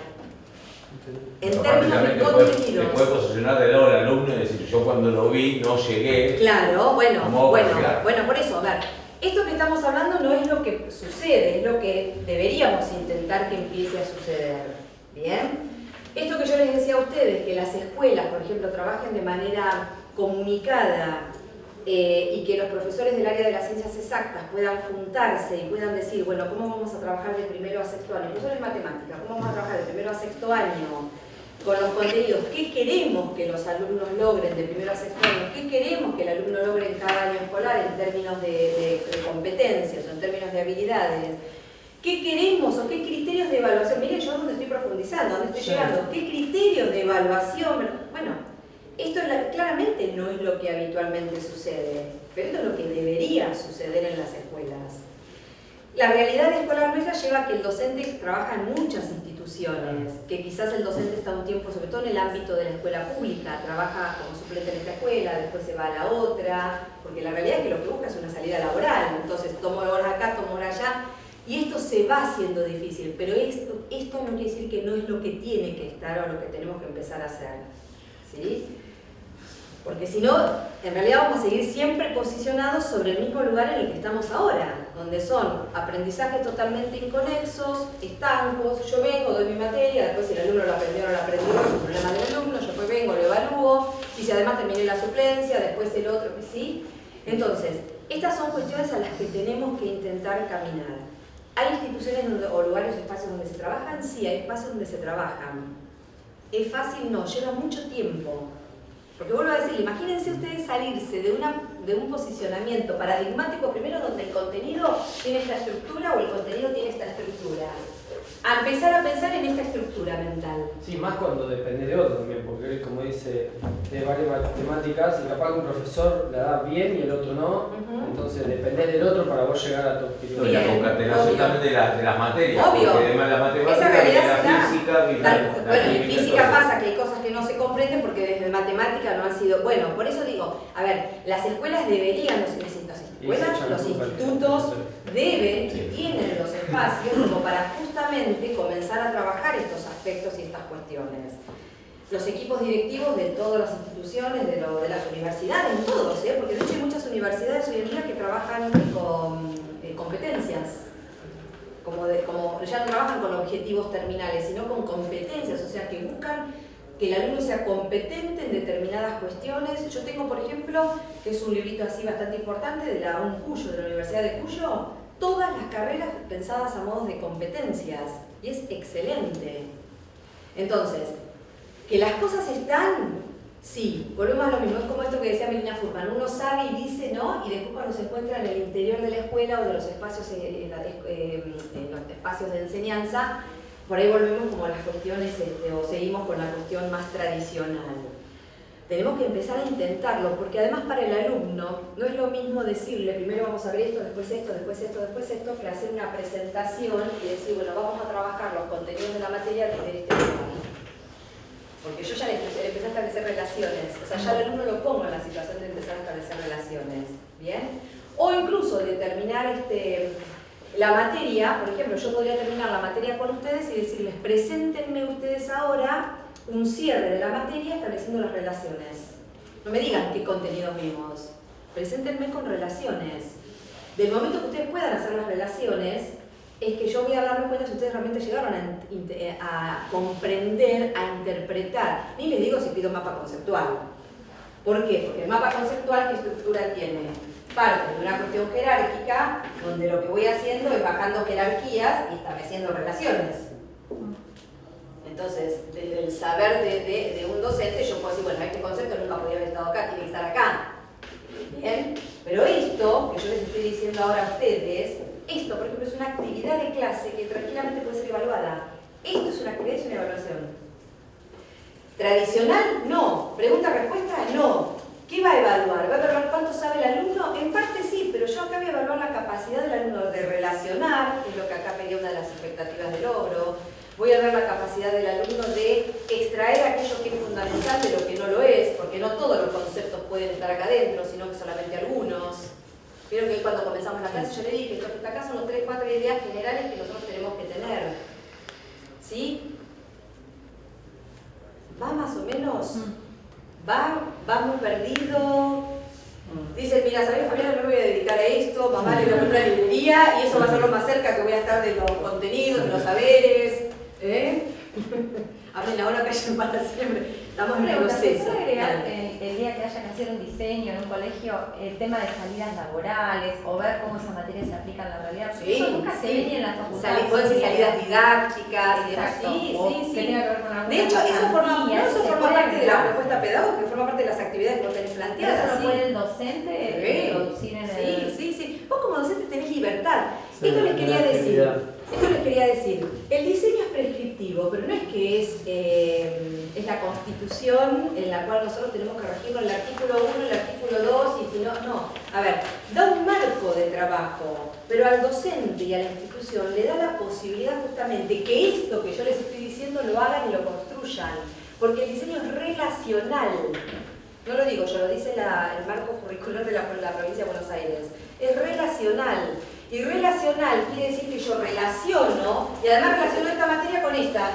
Speaker 1: En términos de contenidos.
Speaker 9: Te puede posicionar del lado del alumno y decir, yo cuando lo vi no llegué.
Speaker 1: Claro, bueno, por eso, a ver, esto que estamos hablando no es lo que sucede, es lo que deberíamos intentar que empiece a suceder. ¿Bien? Esto que yo les decía a ustedes, que las escuelas, por ejemplo, trabajen de manera comunicada y que los profesores del área de las ciencias exactas puedan juntarse y puedan decir, bueno, ¿cómo vamos a trabajar de primero a sexto año? Profesores de matemáticas, ¿cómo vamos a trabajar de primero a sexto año con los contenidos? ¿Qué queremos que los alumnos logren de primero a sexto año? ¿Qué queremos que el alumno logre en cada año escolar en términos de competencias o en términos de habilidades? ¿Qué queremos o qué criterios de evaluación? Miren, yo dónde estoy profundizando, dónde estoy llegando. ¿Qué criterios de evaluación? Bueno, esto claramente no es lo que habitualmente sucede, pero esto es lo que debería suceder en las escuelas. La realidad escolar nuestra lleva a que el docente trabaja en muchas instituciones, que quizás el docente está un tiempo, sobre todo en el ámbito de la escuela pública, trabaja como suplente en esta escuela, después se va a la otra, porque la realidad es que lo que busca es una salida laboral, entonces tomo horas acá, tomo horas allá, y esto se va haciendo difícil, pero esto no quiere decir que no es lo que tiene que estar o lo que tenemos que empezar a hacer, ¿sí? Porque si no, en realidad vamos a seguir siempre posicionados sobre el mismo lugar en el que estamos ahora, donde son aprendizajes totalmente inconexos, estancos. Yo vengo, doy mi materia, después si el alumno lo aprendió o no lo aprendió, es un problema del alumno, yo después vengo, lo evalúo, y si además terminé la suplencia, después el otro, ¿sí? Entonces, estas son cuestiones a las que tenemos que intentar caminar. ¿Hay instituciones o lugares o espacios donde se trabajan? Sí, hay espacios donde se trabajan. ¿Es fácil? No, lleva mucho tiempo. Porque vuelvo a decir, imagínense ustedes salirse de un posicionamiento paradigmático, primero donde el contenido tiene esta estructura o el contenido tiene esta estructura, a empezar a pensar en esta estructura mental.
Speaker 6: Sí, más cuando depende de otro también, porque como dice, de varias matemáticas y capaz que un profesor la da bien y el otro no, entonces depende del otro para vos llegar a tu objetivo.
Speaker 9: Y la concatenación también de las materias,
Speaker 1: Obvio.
Speaker 9: porque además la matemática
Speaker 1: Esa realidad
Speaker 9: viene
Speaker 1: se
Speaker 9: la
Speaker 1: da.
Speaker 9: física, viene la
Speaker 1: Bueno, en
Speaker 9: química,
Speaker 1: física
Speaker 9: entonces-
Speaker 1: pasa que hay cosas que no se comprenden porque desde matemática no han sido... Bueno, por eso digo, a ver, las escuelas deberían, los institutos deben y tienen los espacios como para justamente comenzar a trabajar estos aspectos y estas cuestiones. Los equipos directivos de todas las instituciones, de las universidades, todos, porque de hecho hay muchas universidades hoy en día que trabajan con competencias. Como ya no trabajan con objetivos terminales, sino con competencias, o sea, que buscan que el alumno sea competente en determinadas cuestiones. Yo tengo, por ejemplo, que es un librito así bastante importante de la Cuyo, de la Universidad de Cuyo, todas las carreras pensadas a modos de competencias, y es excelente. Entonces, que las cosas están, sí, volvemos a lo mismo, es como esto que decía Melina Furman, uno sabe y dice, ¿no? Y después cuando se encuentra en el interior de la escuela o de los espacios, en los espacios de enseñanza, por ahí volvemos como a las cuestiones, o seguimos con la cuestión más tradicional. Tenemos que empezar a intentarlo, porque además para el alumno no es lo mismo decirle, primero vamos a ver esto, después esto, después esto, después esto, que hacer una presentación y decir, bueno, vamos a trabajar los contenidos de la materia desde este lugar. Porque yo ya le empecé a establecer relaciones, o sea, ya al alumno lo pongo en la situación de empezar a establecer relaciones, ¿bien? O incluso determinar la materia, por ejemplo, yo podría terminar la materia con ustedes y decirles, preséntenme ustedes ahora un cierre de la materia estableciendo las relaciones. No me digan qué contenidos vimos, preséntenme con relaciones. Del momento que ustedes puedan hacer las relaciones, es que yo voy a darme cuenta si ustedes realmente llegaron a comprender, a interpretar. Ni les digo si pido mapa conceptual. ¿Por qué? Porque el mapa conceptual, ¿qué estructura tiene? Parte de una cuestión jerárquica, donde lo que voy haciendo es bajando jerarquías y estableciendo relaciones. Entonces, desde el saber de un docente, yo puedo decir, bueno, este concepto nunca podría haber estado acá, tiene que estar acá. ¿Bien? Pero esto, que yo les estoy diciendo ahora a ustedes, esto, por ejemplo, es una actividad de clase que tranquilamente puede ser evaluada. Esto es una actividad y es una evaluación. ¿Tradicional? No. ¿Pregunta-respuesta? No. ¿Qué va a evaluar? ¿Va a evaluar cuánto sabe el alumno? En parte sí, pero yo acá voy a evaluar la capacidad del alumno de relacionar, que es lo que acá pedía una de las expectativas de logro. Voy a ver la capacidad del alumno de extraer aquello que es fundamental de lo que no lo es, porque no todos los conceptos pueden estar acá adentro, sino que solamente algunos. Creo que cuando comenzamos la clase yo le dije, que acá son los 3, 4 ideas generales que nosotros tenemos que tener. ¿Sí? ¿Va más o menos? ¿Va muy perdido? Dice, mira, ¿sabes, Fabiana? No me voy a dedicar a esto, mamá le voy a poner una librería y eso va a ser lo más cerca que voy a estar de los contenidos, de los saberes. Hablen ahora, callen para siempre. Estamos en el proceso.
Speaker 3: ¿Se puede agregar el día que haya que hacer un diseño en un colegio el tema de salidas laborales o ver cómo esa materia se aplica en la realidad? Porque eso nunca se ve ni en la facultad.
Speaker 1: Pueden ser salidas didácticas y
Speaker 3: Exacto.
Speaker 1: sí.
Speaker 3: Que tenga que ver con alguna
Speaker 1: De hecho, eso forma parte de la
Speaker 3: agregar.
Speaker 1: propuesta pedagógica, forma parte de las actividades que vos tenés
Speaker 3: Pero
Speaker 1: planteadas.
Speaker 3: eso
Speaker 1: ¿sí?
Speaker 3: lo puede el docente introducir en el...
Speaker 1: Sí. Vos como docente tenés libertad.
Speaker 4: Sí,
Speaker 1: Esto les quería
Speaker 4: una
Speaker 1: decir.
Speaker 4: actividad.
Speaker 1: Esto les quería decir. El diseño es prescriptivo, pero no es que es la constitución en la cual nosotros tenemos que regirnos el artículo 1, el artículo 2 y si no, no. A ver, da un marco de trabajo, pero al docente y a la institución le da la posibilidad justamente que esto que yo les estoy diciendo lo hagan y lo construyan, porque el diseño es relacional. No lo digo yo, lo dice el marco curricular de la provincia de Buenos Aires. Es relacional. Y relacional quiere decir que yo relaciono, y además relaciono esta materia con esta.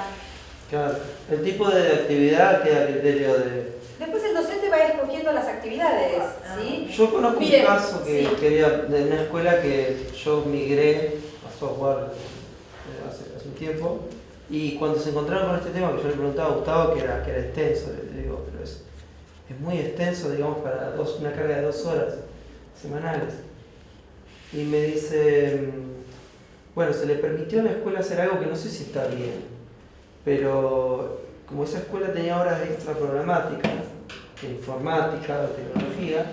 Speaker 4: Claro, el tipo de actividad queda a criterio de...
Speaker 1: Después el docente va escogiendo las actividades, ¿sí?
Speaker 4: Yo conozco
Speaker 1: Miren,
Speaker 4: un caso que
Speaker 1: sí.
Speaker 4: quería, de una escuela que yo migré a software hace un tiempo, y cuando se encontraron con este tema que yo le preguntaba a Gustavo, que era extenso, le digo, pero es muy extenso, digamos, para una carga de 2 horas semanales. Y me dice, bueno, se le permitió a la escuela hacer algo que no sé si está bien, pero como esa escuela tenía horas extra programáticas, de informática o tecnología,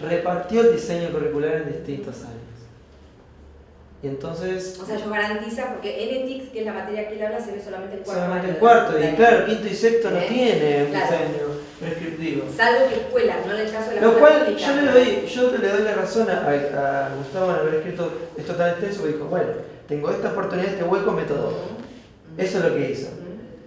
Speaker 4: repartió el diseño curricular en distintos años. Y entonces...
Speaker 1: O sea, yo garantiza, porque NETICS, que es la materia que él habla, se ve solamente el cuarto año.
Speaker 4: Solamente el cuarto, y claro, quinto y sexto no
Speaker 1: ¿Eh?
Speaker 4: tiene un
Speaker 1: Claro.
Speaker 4: diseño prescriptivo.
Speaker 1: Salvo que escuelas, no en el caso de la
Speaker 4: Lo
Speaker 1: escuela
Speaker 4: cual
Speaker 1: pública.
Speaker 4: yo le doy la razón a Gustavo en haber escrito esto tan extenso, que dijo, bueno, tengo esta oportunidad, este hueco, meto dos. Eso es lo que hizo.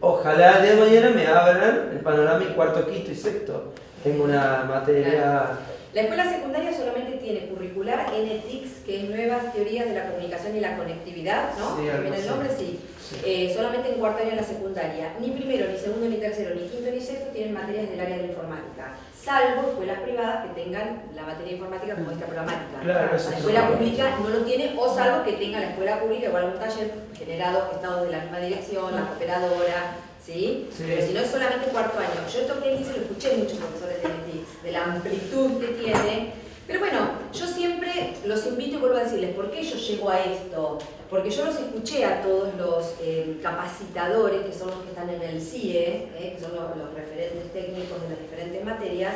Speaker 4: Ojalá el día de mañana me abran el panorama y cuarto, quinto y sexto. Tengo una materia...
Speaker 1: La escuela secundaria solamente tiene curricular NETICS, que es Nuevas Teorías de la Comunicación y la Conectividad, ¿no?
Speaker 4: Sí,
Speaker 1: ¿Que
Speaker 4: algo
Speaker 1: viene el
Speaker 4: así.
Speaker 1: nombre? Sí. Solamente en cuarto año en la secundaria. Ni primero, ni segundo, ni tercero, ni quinto, ni sexto tienen materias del área de informática. Salvo escuelas privadas que tengan la materia de informática como esta programática.
Speaker 4: Claro, eso
Speaker 1: La
Speaker 4: es
Speaker 1: escuela
Speaker 4: otro.
Speaker 1: pública no lo tiene, o salvo que tenga la escuela pública igual un taller generado, estados de la misma dirección, la cooperadora, ¿sí?
Speaker 4: Sí.
Speaker 1: Pero si no es solamente cuarto año. Yo esto que él dice lo escuché en muchos profesores de NETICS, de la amplitud que tiene. Pero bueno, yo siempre los invito y vuelvo a decirles, ¿por qué yo llego a esto? Porque yo los escuché a todos los capacitadores, que son los que están en el CIE, que son los referentes técnicos de las diferentes materias,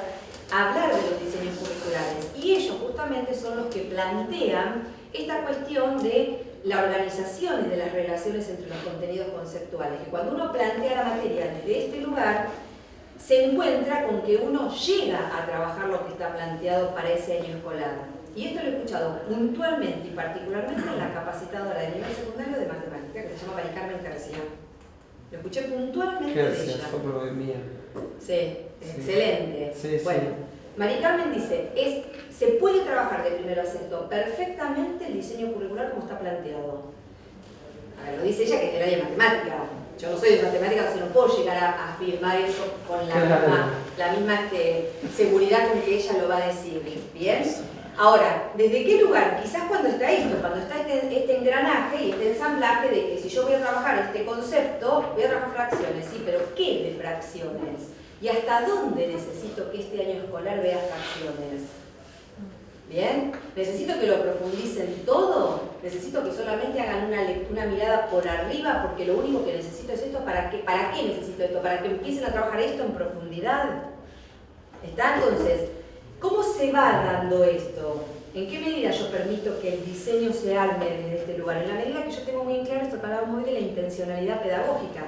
Speaker 1: hablar de los diseños curriculares. Y ellos justamente son los que plantean esta cuestión de la organización y de las relaciones entre los contenidos conceptuales. Que cuando uno plantea la materia desde este lugar, se encuentra con que uno llega a trabajar lo que está planteado para ese año escolar. Y esto lo he escuchado puntualmente y particularmente en la capacitadora de nivel secundario de matemática, que se llama Mari Carmen García. Lo escuché puntualmente
Speaker 4: ¿Qué
Speaker 1: de
Speaker 4: decía?
Speaker 1: ella.
Speaker 4: Fue por mía.
Speaker 1: Sí, excelente.
Speaker 4: Sí, sí.
Speaker 1: Bueno, Mari Carmen dice, se puede trabajar de primero a sexto perfectamente el diseño curricular como está planteado. A ver, lo dice ella, que es del área de matemática. Yo no soy de matemáticas, o sea, no puedo llegar a afirmar eso con la misma seguridad con que ella lo va a decir. ¿Bien? Ahora, ¿desde qué lugar? Quizás cuando está esto, cuando está este engranaje y este ensamblaje de que si yo voy a trabajar este concepto, voy a trabajar fracciones, sí, pero ¿qué de fracciones? ¿Y hasta dónde necesito que este año escolar vea fracciones? ¿Bien? ¿Necesito que lo profundicen todo? ¿Necesito que solamente hagan una mirada por arriba porque lo único que necesito es esto? ¿Para qué necesito esto? ¿Para que empiecen a trabajar esto en profundidad? ¿Está? Entonces, ¿cómo se va dando esto? ¿En qué medida yo permito que el diseño se arme desde este lugar? En la medida que yo tengo muy en claro esto que hablamos hoy de la intencionalidad pedagógica.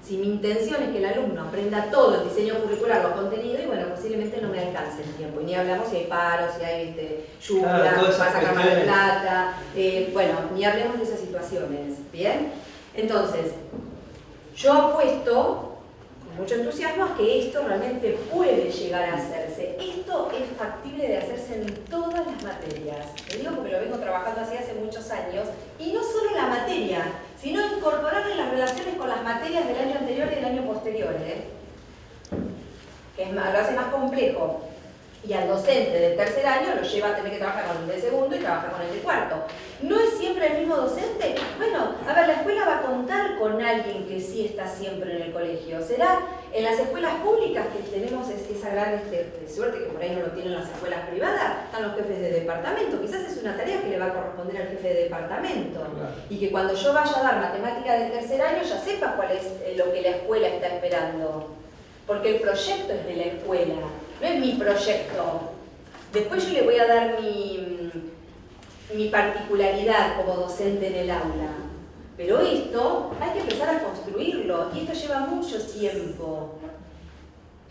Speaker 1: Si mi intención es que el alumno aprenda todo el diseño curricular, los contenidos, y bueno, posiblemente no me alcance el tiempo. Y ni hablamos si hay paros, si hay lluvia,
Speaker 4: Claro,
Speaker 1: va a sacar más de plata, bueno, ni hablemos de esas situaciones, ¿bien? Entonces, yo apuesto con mucho entusiasmo a que esto realmente puede llegar a hacerse. Esto es factible de hacerse en todas las materias. Te digo porque lo vengo trabajando así hace muchos años, y no solo la materia, sino incorporarle las relaciones con las materias del año anterior y del año posterior, que es más, lo hace más complejo. Y al docente del tercer año lo lleva a tener que trabajar con el de segundo y trabajar con el de cuarto. ¿No es siempre el mismo docente? Bueno, a ver, la escuela va a contar con alguien que sí está siempre en el colegio. ¿Será en las escuelas públicas que tenemos esa gran suerte, que por ahí no lo tienen las escuelas privadas? Están los jefes de departamento. Quizás es una tarea que le va a corresponder al jefe de departamento. Claro. Y que cuando yo vaya a dar matemática del tercer año ya sepa cuál es lo que la escuela está esperando. Porque el proyecto es de la escuela, no es mi proyecto. Después yo le voy a dar mi particularidad como docente en el aula. Pero esto hay que empezar a construirlo y esto lleva mucho tiempo.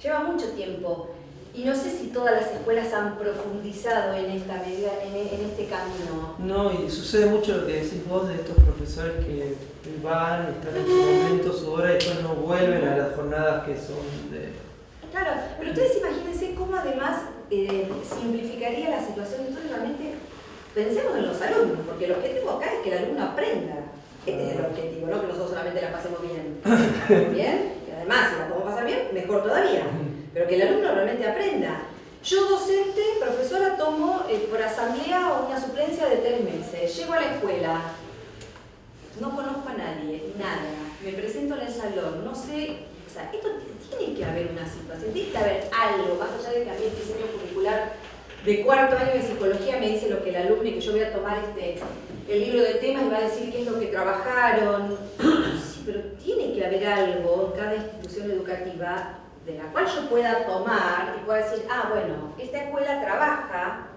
Speaker 1: Lleva mucho tiempo. Y no sé si todas las escuelas han profundizado en esta medida, en este camino.
Speaker 4: No, y sucede mucho lo que decís vos de estos profesores que van, están en su momento, su hora, y después no vuelven a las jornadas que son de...
Speaker 1: Claro, pero ustedes imagínense cómo además simplificaría la situación. Entonces realmente pensemos en los alumnos, porque el objetivo acá es que el alumno aprenda. Este es el objetivo, no que nosotros solamente la pasemos bien. ¿Bien? Y además, si la podemos pasar bien, mejor todavía. Pero que el alumno realmente aprenda. Yo, docente, profesora, tomo por asamblea una suplencia de 3 meses. Llego a la escuela, no conozco a nadie, nada. Me presento en el salón, no sé. O sea, esto tiene que haber una situación, tiene que haber algo, más allá de que a mí el diseño curricular de cuarto año de psicología me dice lo que el alumno, y que yo voy a tomar el libro de temas y va a decir qué es lo que trabajaron. Sí, pero tiene que haber algo en cada institución educativa de la cual yo pueda tomar y pueda decir, ah, bueno, esta escuela trabaja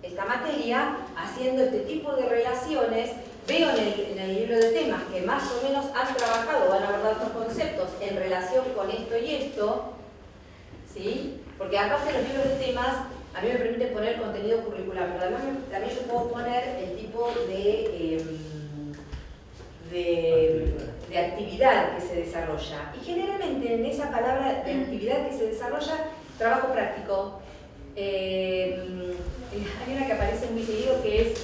Speaker 1: esta materia haciendo este tipo de relaciones. Veo en el libro de temas que más o menos han trabajado, van a abordar estos conceptos en relación con esto y esto, ¿sí? Porque aparte los libros de temas a mí me permiten poner contenido curricular, pero además también yo puedo poner el tipo de actividad que se desarrolla. Y generalmente en esa palabra de actividad que se desarrolla, trabajo práctico. Hay una que aparece muy seguido que es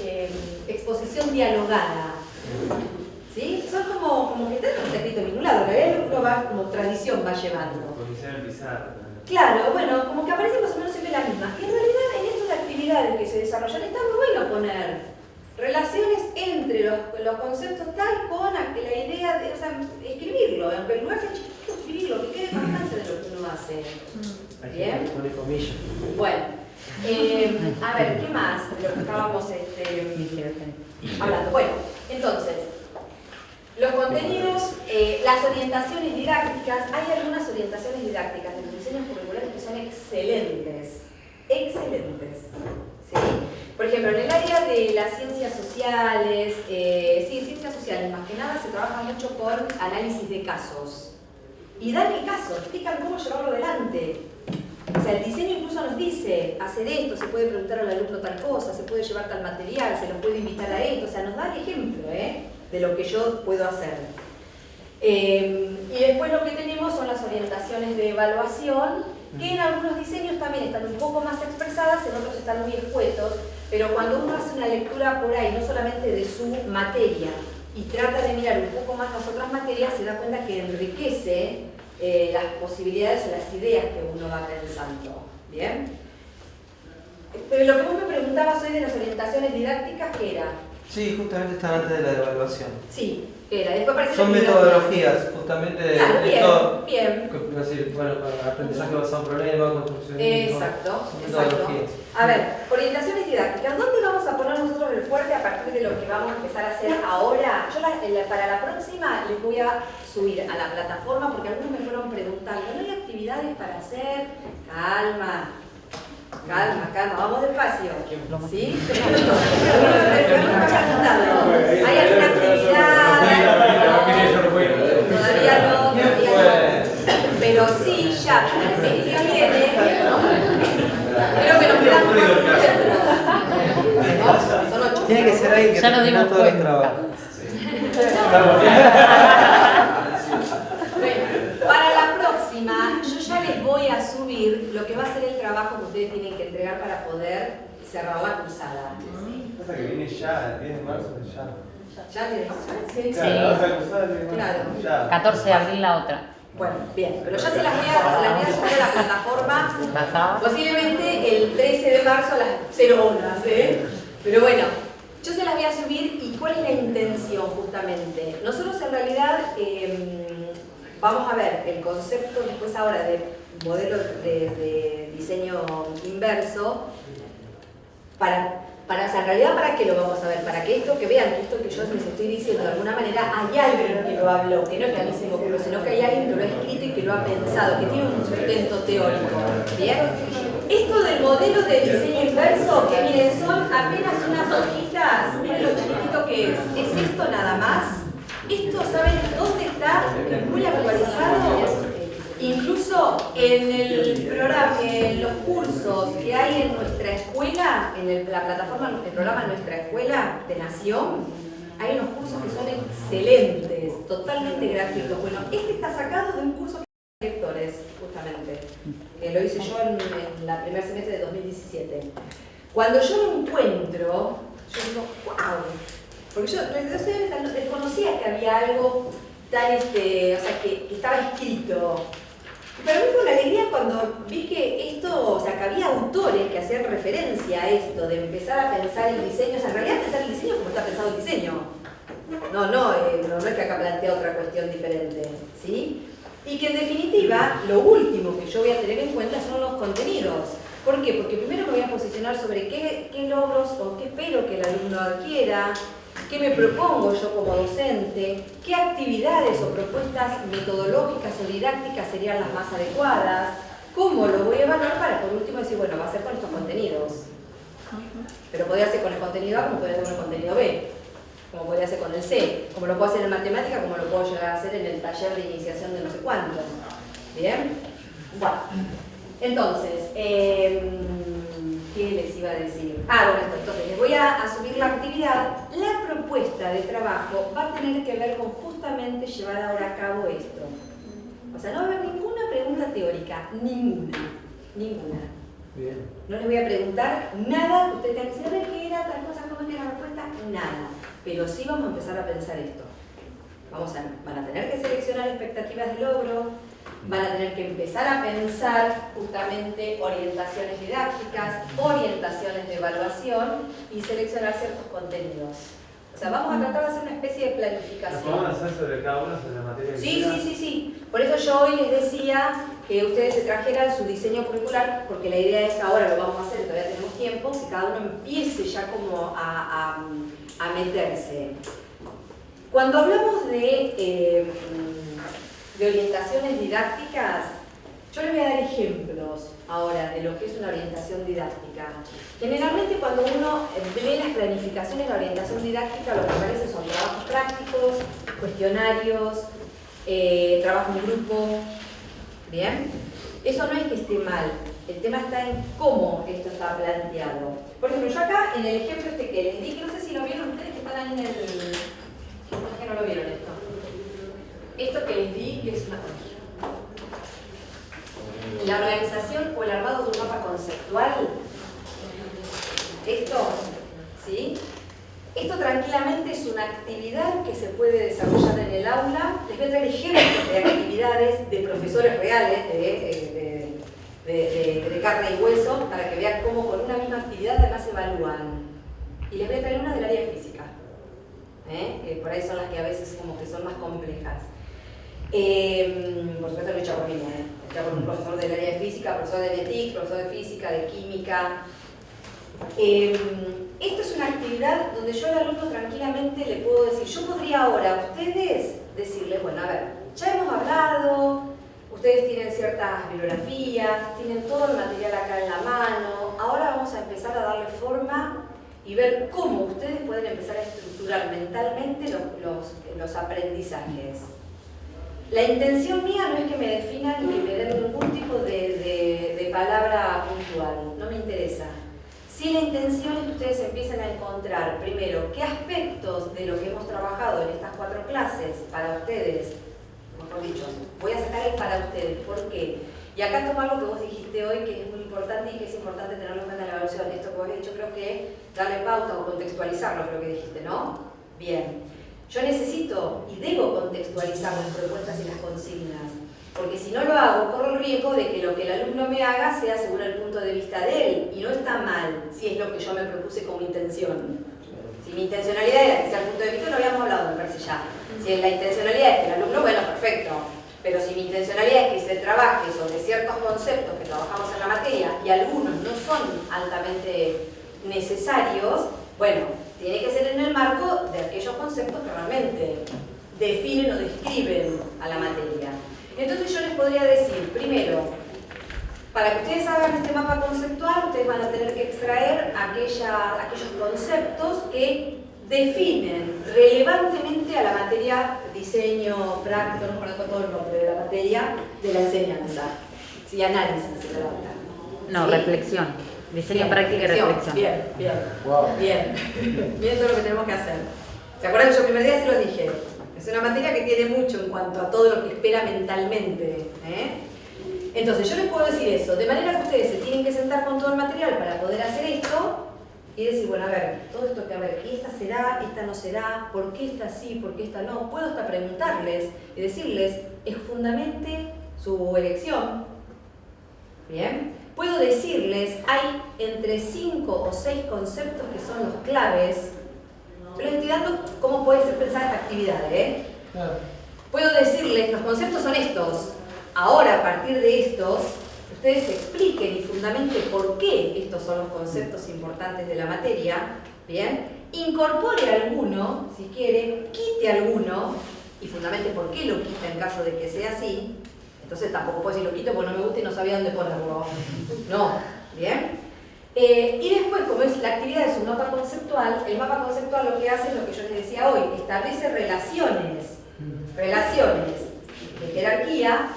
Speaker 1: exposición dialogada. ¿Sí? Son como que está escrito en ningún lado, que uno va como tradición va llevando.
Speaker 2: Condición el pizarro.
Speaker 1: Claro, bueno, como que aparece más o menos siempre la misma. Y en realidad en estas actividades que se desarrollan está muy bueno poner relaciones entre los conceptos tal con la idea de, o sea, escribirlo, aunque el lugar sea chiquito, escribirlo, que quede constancia de lo que uno hace. ¿Bien? Bueno, a ver, ¿qué más? Lo que estábamos hablando. Bueno, entonces, los contenidos, las orientaciones didácticas, hay algunas orientaciones didácticas de los diseños curriculares que son excelentes. Excelentes. ¿Sí? Por ejemplo, en el área de las ciencias sociales, ciencias sociales más que nada se trabaja mucho con análisis de casos. Y dan el caso, explican cómo llevarlo adelante. O sea, el diseño incluso nos dice, hacer esto, se puede preguntar al alumno tal cosa, se puede llevar tal material, se los puede invitar a esto, o sea, nos da el ejemplo de lo que yo puedo hacer. Y después lo que tenemos son las orientaciones de evaluación, que en algunos diseños también están un poco más expresadas, en otros están muy escuetos, pero cuando uno hace una lectura por ahí, no solamente de su materia, y trata de mirar un poco más las otras materias, se da cuenta que enriquece las posibilidades o las ideas que uno va pensando. ¿Bien? Pero lo que vos me preguntabas hoy de las orientaciones didácticas, ¿qué era?
Speaker 4: Sí, justamente están antes de la evaluación.
Speaker 1: Sí, ¿qué era? Después aparece
Speaker 4: son metodologías, justamente
Speaker 1: claro,
Speaker 4: de
Speaker 1: bien,
Speaker 4: todo.
Speaker 1: bien.
Speaker 4: Es decir, bueno, aprendizaje basado en problemas, construcción.
Speaker 1: Exacto,
Speaker 4: son
Speaker 1: exacto.
Speaker 4: metodologías.
Speaker 1: A ver, orientaciones didácticas. ¿Dónde vamos a poner nosotros el fuerte a partir de lo que vamos a empezar a hacer ahora? Yo para la próxima les voy a subir a la plataforma porque algunos me fueron preguntando, ¿no hay actividades para hacer? Calma. Calma, calma, vamos despacio. ¿Sí? ¿Hay alguna actividad? Todavía no. Pero sí, ya, para el día viene. Creo que nos quedan 4 metros. Son 8.
Speaker 4: Tiene que ser alguien que
Speaker 7: ya nos dimos
Speaker 4: todos los
Speaker 7: cuenta.
Speaker 4: trabajos.
Speaker 1: Bueno, para la próxima, yo ya les voy a subir lo que va a ser el trabajo que ustedes tienen que entregar para poder cerrar la cursada.
Speaker 2: Pasa que viene ya, el 10 de marzo es ya.
Speaker 1: ¿Ya tienes? Sí.
Speaker 2: Claro, la otra cursada el 10 de marzo.
Speaker 1: Claro.
Speaker 2: Ya.
Speaker 7: 14 de abril la otra.
Speaker 1: Bueno, bien, pero ya se las voy a subir a la plataforma
Speaker 7: ¿Pasaba?
Speaker 1: posiblemente el 13 de marzo a las 0 horas, Pero bueno, yo se las voy a subir y ¿cuál es la intención justamente? Nosotros en realidad vamos a ver el concepto después ahora de modelo de diseño inverso o sea, en realidad, ¿para qué lo vamos a ver? Para que esto, que vean que esto que yo les estoy diciendo de alguna manera, hay alguien que lo habló, que no es que a mí se me ocurrió, sino que hay alguien que lo ha escrito y que lo ha pensado, que tiene un sustento teórico. ¿Bien? Esto del modelo de diseño inverso, que miren, son apenas unas hojitas, miren lo chiquitito que es esto nada más. Esto, ¿saben dónde está? Muy actualizado. Incluso en el programa, en los cursos que hay en nuestra escuela, en la plataforma, el programa Nuestra Escuela de Nación, hay unos cursos que son excelentes, totalmente gratuitos. Bueno, este está sacado de un curso de lectores, justamente, que lo hice yo en la primer semestre de 2017. Cuando yo lo encuentro, yo digo, wow, porque yo desconocía que había algo tan, o sea, que estaba escrito. Para mí fue una alegría cuando vi que esto, o sea, que había autores que hacían referencia a esto, de empezar a pensar el diseño, o sea, en realidad pensar el diseño como está pensado el diseño. No es que acá plantea otra cuestión diferente, ¿sí? Y que en definitiva, lo último que yo voy a tener en cuenta son los contenidos. ¿Por qué? Porque primero me voy a posicionar sobre qué logros o qué espero que el alumno adquiera, qué me propongo yo como docente, qué actividades o propuestas metodológicas o didácticas serían las más adecuadas, cómo lo voy a evaluar para por último decir, bueno, va a ser con estos contenidos. Pero podría ser con el contenido A como podría ser con el contenido B, como podría ser con el C, como lo puedo hacer en matemática, como lo puedo llegar a hacer en el taller de iniciación de no sé cuánto. ¿Bien? Bueno, entonces, ¿qué les iba a decir? Bueno, entonces les voy a subir la actividad. La propuesta de trabajo va a tener que ver con justamente llevar ahora a cabo esto. O sea, no va a haber ninguna pregunta teórica, ninguna.
Speaker 4: Bien.
Speaker 1: No les voy a preguntar nada, ustedes tienen que decir, a ver qué era, tal cosa, cómo era la respuesta, nada. Pero sí vamos a empezar a pensar esto. Van a tener que seleccionar expectativas de logro, van a tener que empezar a pensar justamente orientaciones didácticas, orientaciones de evaluación y seleccionar ciertos contenidos. O sea, vamos a tratar de hacer una especie de
Speaker 2: ¿Lo
Speaker 1: planificación.
Speaker 2: podemos hacer sobre cada uno, sobre la materia?
Speaker 1: Sí. Por eso yo hoy les decía que ustedes se trajeran su diseño curricular, porque la idea es que ahora lo vamos a hacer, todavía tenemos tiempo, que cada uno empiece ya como a meterse. Cuando hablamos de orientaciones didácticas, yo les voy a dar ejemplos ahora de lo que es una orientación didáctica. Generalmente cuando uno ve las planificaciones de la orientación didáctica, lo que aparece son trabajos prácticos, cuestionarios, trabajo en grupo. ¿Bien? Eso no es que esté mal, el tema está en cómo esto está planteado. Por ejemplo, yo acá en el ejemplo que les di, que no sé si lo vieron ustedes que están ahí en el... que no lo vieron esto. Esto que les di, que es una cosa. La organización o el armado de un mapa conceptual. Esto, ¿sí? Esto tranquilamente es una actividad que se puede desarrollar en el aula. Les voy a traer ejemplos de actividades de profesores reales, de carne y hueso, para que vean cómo con una misma actividad además se evalúan. Y les voy a traer una del área de física. Por ahí son las que a veces como que son más complejas. Por supuesto lo he hecho por mí, he hecho por un profesor del área de física, profesor de ETIC, profesor de física, de química. Esto es una actividad donde yo al alumno tranquilamente le puedo decir, yo podría ahora a ustedes decirles, bueno, a ver, ya hemos hablado, ustedes tienen ciertas bibliografías, tienen todo el material acá en la mano, ahora vamos a empezar a darle forma y ver cómo ustedes pueden empezar a estructurar mentalmente los aprendizajes. La intención mía no es que me definan ni que me den ningún tipo de palabra puntual, no me interesa. Sí, la intención es que ustedes empiecen a encontrar, primero, qué aspectos de lo que hemos trabajado en estas 4 clases para ustedes, mejor dicho, voy a sacar el para ustedes, ¿por qué? Y acá tomo algo que vos dijiste hoy que es muy importante y que es importante tenerlo en cuenta en la evaluación. Esto que vos has dicho, creo que darle pauta o contextualizarlo, creo que dijiste, ¿no? Bien. Yo necesito y debo contextualizar las propuestas y las consignas, porque si no lo hago, corro el riesgo de que lo que el alumno me haga sea según el punto de vista de él, y no está mal si es lo que yo me propuse como intención. Si mi intencionalidad era que sea el punto de vista, lo habíamos hablado, me parece ya. Si la intencionalidad es que el alumno, bueno, perfecto, pero si mi intencionalidad es que se trabaje sobre ciertos conceptos que trabajamos en la materia y algunos no son altamente necesarios, bueno, tiene que ser en el marco de aquellos conceptos que realmente definen o describen a la materia. Entonces yo les podría decir, primero, para que ustedes hagan este mapa conceptual, ustedes van a tener que extraer aquellos conceptos que definen relevantemente a la materia diseño, práctico, no conozco todo el nombre de la materia de la enseñanza. Sí, análisis se levanta.
Speaker 7: No,
Speaker 1: ¿sí?
Speaker 7: Reflexión. Diseño,
Speaker 1: Bien,
Speaker 7: práctica y reflexión.
Speaker 1: Bien, bien.
Speaker 4: Wow.
Speaker 1: Bien. Bien, eso es lo que tenemos que hacer. ¿Se acuerdan que yo el primer día se lo dije? Es una materia que tiene mucho en cuanto a todo lo que espera mentalmente. Entonces, yo les puedo decir eso, de manera que ustedes se tienen que sentar con todo el material para poder hacer esto y decir, bueno, a ver, todo esto que, a ver, esta será, esta no será, ¿por qué esta sí, por qué esta no? Puedo hasta preguntarles y decirles, es fundamente su elección. Bien. Puedo decirles, hay entre 5 o 6 conceptos que son los claves. Yo les estoy dando cómo puede ser pensada esta actividad,
Speaker 4: Claro.
Speaker 1: Puedo decirles, los conceptos son estos. Ahora, a partir de estos, ustedes expliquen y fundamenten por qué estos son los conceptos importantes de la materia, ¿bien? incorpore alguno, si quiere, quite alguno, y fundamente por qué lo quita en caso de que sea así. Entonces tampoco puedo decir lo quito porque no me gusta y no sabía dónde ponerlo. No, ¿bien? Y después, como es la actividad es un mapa conceptual, el mapa conceptual lo que hace es lo que yo les decía hoy, establece relaciones de jerarquía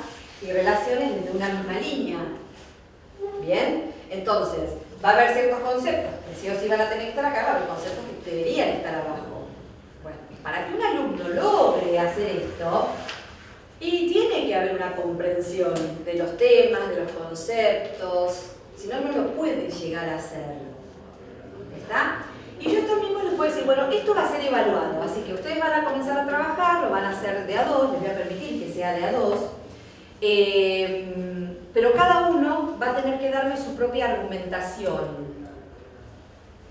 Speaker 1: y relaciones desde una misma línea. ¿Bien? Entonces, va a haber ciertos conceptos que sí o sí van a tener que estar acá, va a haber conceptos que deberían estar abajo. Bueno, para que un alumno logre hacer esto, y tiene que haber una comprensión de los temas, de los conceptos, si no, no lo puede llegar a hacer. ¿Está? Y yo esto mismo les puedo decir, bueno, esto va a ser evaluado, así que ustedes van a comenzar a trabajar, lo van a hacer de a dos, les voy a permitir que sea de a dos, pero cada uno va a tener que darme su propia argumentación.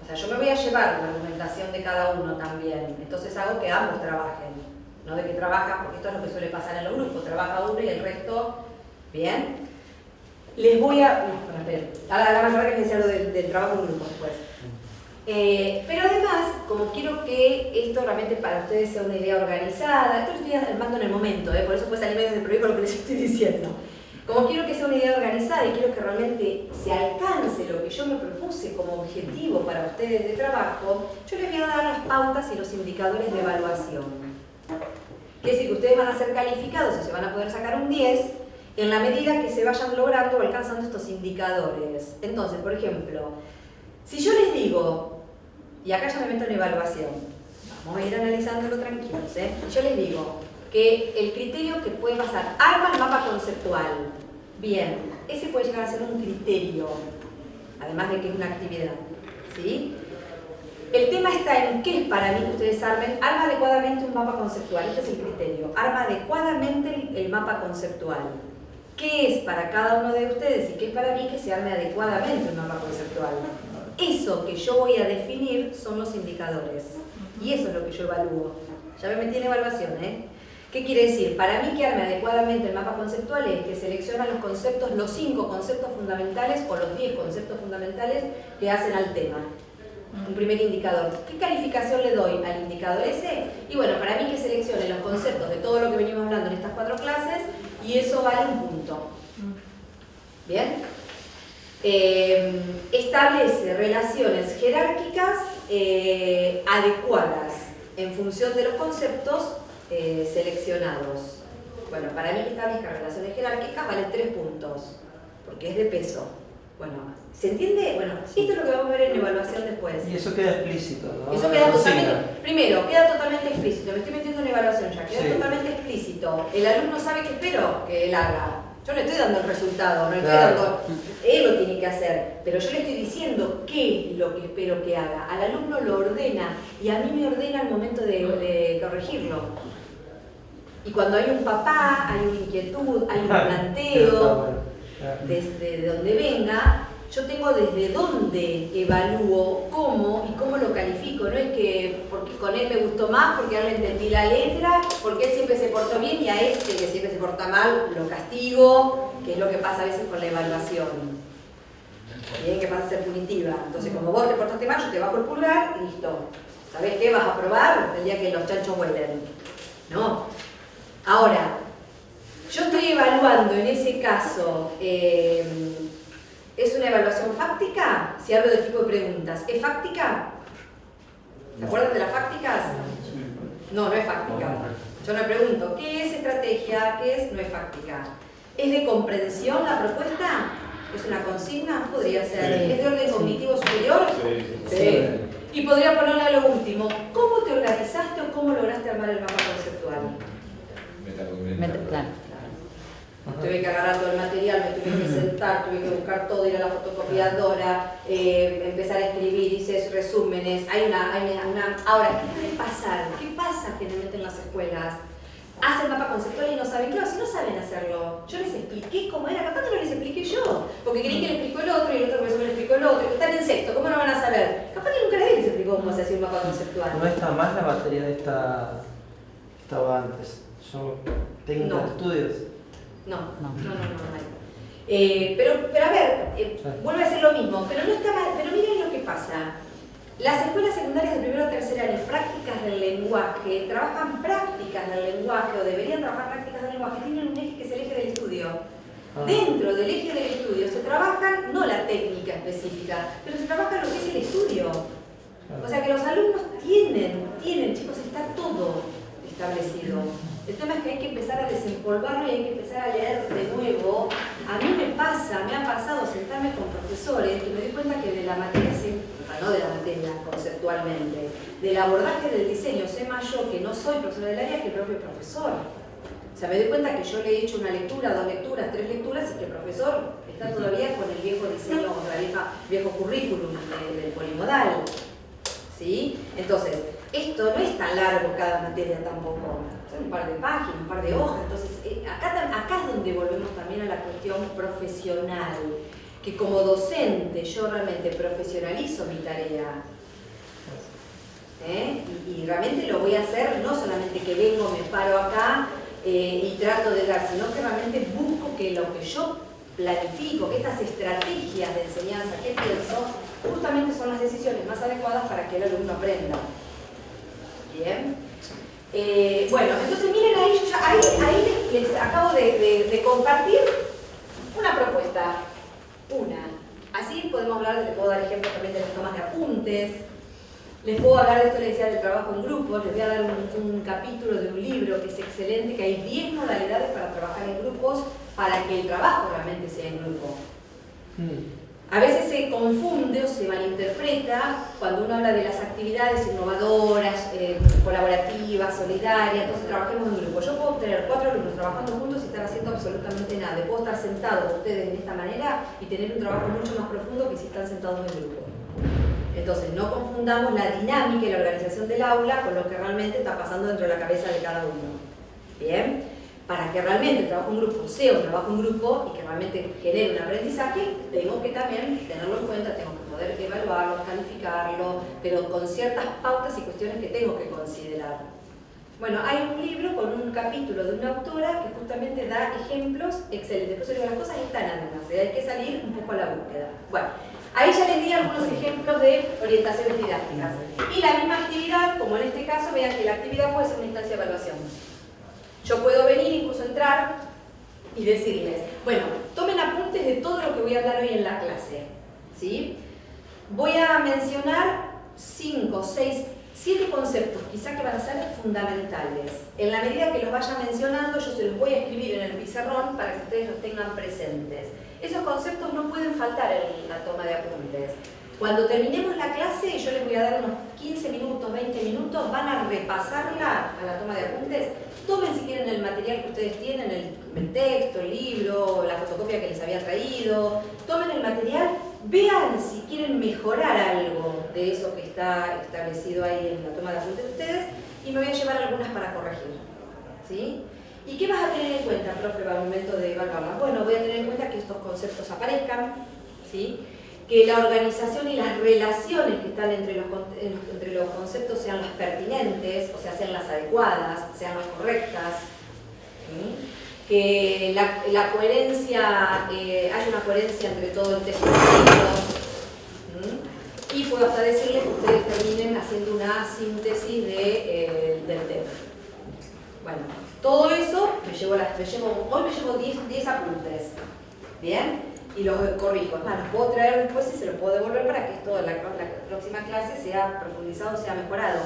Speaker 1: O sea, yo me voy a llevar la argumentación de cada uno también, entonces hago que ambos trabajen, no de que trabajan, porque esto es lo que suele pasar en los grupos, trabaja uno y el resto, ¿bien? Les voy a... No, espera, ahora más tarde que decía lo del trabajo en grupo después. Pero además, como quiero que esto realmente para ustedes sea una idea organizada, esto lo estoy armando en el momento, por eso puede salir medio del proyecto lo que les estoy diciendo. Como quiero que sea una idea organizada y quiero que realmente se alcance lo que yo me propuse como objetivo para ustedes de trabajo, yo les voy a dar las pautas y los indicadores de evaluación. Quiere decir que ustedes van a ser calificados y se van a poder sacar un 10 en la medida que se vayan logrando o alcanzando estos indicadores. Entonces, por ejemplo, si yo les digo, y acá ya me meto en evaluación, vamos a ir analizándolo tranquilos, yo les digo que el criterio que puede pasar, arma el mapa conceptual, bien, ese puede llegar a ser un criterio, además de que es una actividad, ¿sí? El tema está en qué es para mí que ustedes armen, arma adecuadamente un mapa conceptual, este es el criterio, arma adecuadamente el mapa conceptual. ¿Qué es para cada uno de ustedes y qué es para mí que se arme adecuadamente un mapa conceptual? Eso que yo voy a definir son los indicadores. Y eso es lo que yo evalúo. Ya me metí en evaluación, ¿eh? ¿Qué quiere decir? Para mí que arme adecuadamente el mapa conceptual es que selecciona los conceptos, los 5 conceptos fundamentales o los 10 conceptos fundamentales que hacen al tema. Un primer indicador. ¿Qué calificación le doy al indicador ese? Y bueno, para mí que seleccione los conceptos de todo lo que venimos hablando en estas 4 clases y eso vale un punto. ¿Bien? Establece relaciones jerárquicas adecuadas en función de los conceptos seleccionados. Bueno, para mí que establezca relaciones jerárquicas vale 3 puntos, porque es de peso. Bueno, ¿se entiende? Bueno, esto es lo que vamos a ver en evaluación después.
Speaker 4: Y eso queda explícito, ¿no?
Speaker 1: Eso queda totalmente, primero, queda totalmente explícito. Me estoy metiendo en evaluación ya, queda totalmente explícito. El alumno sabe qué espero que él haga. Yo no estoy dando el resultado, no le estoy dando, él lo tiene que hacer, pero yo le estoy diciendo qué es lo que espero que haga. Al alumno lo ordena y a mí me ordena al momento de corregirlo. Y cuando hay un papá, hay una inquietud, hay un planteo, desde donde venga, yo tengo desde dónde evalúo cómo y cómo lo califico. No es que porque con él me gustó más, porque ahora le entendí la letra, porque él siempre se portó bien y a este que siempre se porta mal lo castigo, que es lo que pasa a veces con la evaluación. Bien, que pasa a ser punitiva. Entonces, como vos te portaste mal, yo te bajo el pulgar y listo. ¿Sabés qué? Vas a probar el día que los chanchos huelen. ¿No? Ahora, yo estoy evaluando en ese caso, ¿es una evaluación fáctica? Si hablo de tipo de preguntas, ¿es fáctica? ¿Se acuerdan de las fácticas? No, no es fáctica. Yo me pregunto, ¿qué es estrategia? ¿Qué es? No es fáctica. ¿Es de comprensión la propuesta? ¿Es una consigna? Podría ser. ¿Es de orden cognitivo superior? Sí. Y podría ponerle a lo último, ¿cómo te organizaste o cómo lograste armar el mapa conceptual?
Speaker 7: Claro.
Speaker 1: Tuve que agarrar todo el material, me tuve que sentar, tuve que buscar todo, ir a la fotocopiadora, empezar a escribir, hice resúmenes. Ahora, ¿qué puede pasar? ¿Qué pasa generalmente en las escuelas? Hacen mapa conceptual y no saben, claro, si no saben hacerlo, yo les expliqué cómo era, capaz que no les expliqué yo, porque creí que le explicó el otro y el otro profesor le explicó el otro, y están en sexto, ¿cómo no van a saber? Capaz que nunca les explicó cómo se hacía un mapa conceptual.
Speaker 4: ¿No está más la batería de esta que estaba antes? Yo tengo estudios.
Speaker 1: No hay. Pero a ver, vuelve a ser lo mismo, pero no está mal, pero miren lo que pasa. Las escuelas secundarias de primero a tercer año, prácticas del lenguaje, trabajan prácticas del lenguaje o deberían trabajar prácticas del lenguaje, tienen un eje que es el eje del estudio. Dentro del eje del estudio se trabaja no la técnica específica, pero se trabaja lo que es el estudio. O sea que los alumnos tienen, chicos, está todo establecido. El tema es que hay que empezar a desempolvarlo y hay que empezar a leer de nuevo. A mí me ha pasado sentarme con profesores y me doy cuenta que de la materia, no de la materia conceptualmente, del abordaje del diseño, sé más yo que no soy profesora del área que el propio profesor. O sea, me doy cuenta que yo le he hecho una lectura, 2 lecturas, 3 lecturas y que el profesor está todavía con el viejo diseño, con el viejo currículum del polimodal. ¿Sí? Entonces, esto no es tan largo cada materia tampoco, son un par de páginas, un par de hojas, entonces acá es donde volvemos también a la cuestión profesional, que como docente yo realmente profesionalizo mi tarea, y realmente lo voy a hacer, no solamente que vengo, me paro acá y trato de dar, sino que realmente busco que lo que yo planifico, que estas estrategias de enseñanza que pienso, justamente son las decisiones más adecuadas para que el alumno aprenda. Bien. Bueno, entonces miren ahí les acabo de compartir una propuesta. Así podemos hablar, les puedo dar ejemplos también de las tomas de apuntes. Les puedo hablar de esto, les decía, del trabajo en grupos. Les voy a dar un capítulo de un libro que es excelente, que hay 10 modalidades para trabajar en grupos, para que el trabajo realmente sea en grupo. A veces se confunde o se malinterpreta cuando uno habla de las actividades innovadoras, colaborativas, solidarias, entonces trabajemos en grupo. Yo puedo tener 4 alumnos trabajando juntos y estar haciendo absolutamente nada. Puedo estar sentado con ustedes de esta manera y tener un trabajo mucho más profundo que si están sentados en grupo. Entonces no confundamos la dinámica y la organización del aula con lo que realmente está pasando dentro de la cabeza de cada uno. ¿Bien? Para que realmente el trabajo en grupo sea un trabajo en grupo y que realmente genere un aprendizaje, tengo que también tenerlo en cuenta, tengo que poder evaluarlo, calificarlo, pero con ciertas pautas y cuestiones que tengo que considerar. Bueno, hay un libro con un capítulo de una autora que justamente da ejemplos excelentes. Por eso digo, las cosas están además, hay que salir un poco a la búsqueda. Bueno, ahí ya les di algunos ejemplos de orientaciones didácticas. Y la misma actividad, como en este caso, vean que la actividad puede ser una instancia de evaluación. Yo puedo venir, incluso entrar y decirles, bueno, tomen apuntes de todo lo que voy a hablar hoy en la clase, ¿sí? Voy a mencionar 5, 6, 7 conceptos, quizá que van a ser fundamentales. En la medida que los vaya mencionando, yo se los voy a escribir en el pizarrón para que ustedes los tengan presentes. Esos conceptos no pueden faltar en la toma de apuntes. Cuando terminemos la clase, yo les voy a dar unos 15 minutos, 20 minutos, van a repasarla a la toma de apuntes. Tomen si quieren el material que ustedes tienen, el texto, el libro, la fotocopia que les había traído. Tomen el material, vean si quieren mejorar algo de eso que está establecido ahí en la toma de apuntes de ustedes y me voy a llevar algunas para corregir. ¿Sí? ¿Y qué vas a tener en cuenta, profe, al momento de evaluarlas? Bueno, voy a tener en cuenta que estos conceptos aparezcan, ¿sí? Que la organización y las relaciones que están entre los conceptos sean las pertinentes, o sea, sean las adecuadas, sean las correctas. ¿Sí? Que la coherencia, haya una coherencia entre todo el texto escrito. ¿Sí? Y puedo hasta decirles que ustedes terminen haciendo una síntesis del tema. Bueno, todo eso hoy me llevo 10 apuntes. ¿Bien? Y los corrijo. Es más, los puedo traer después y se los puedo devolver para que esto en la próxima clase sea profundizado, sea mejorado.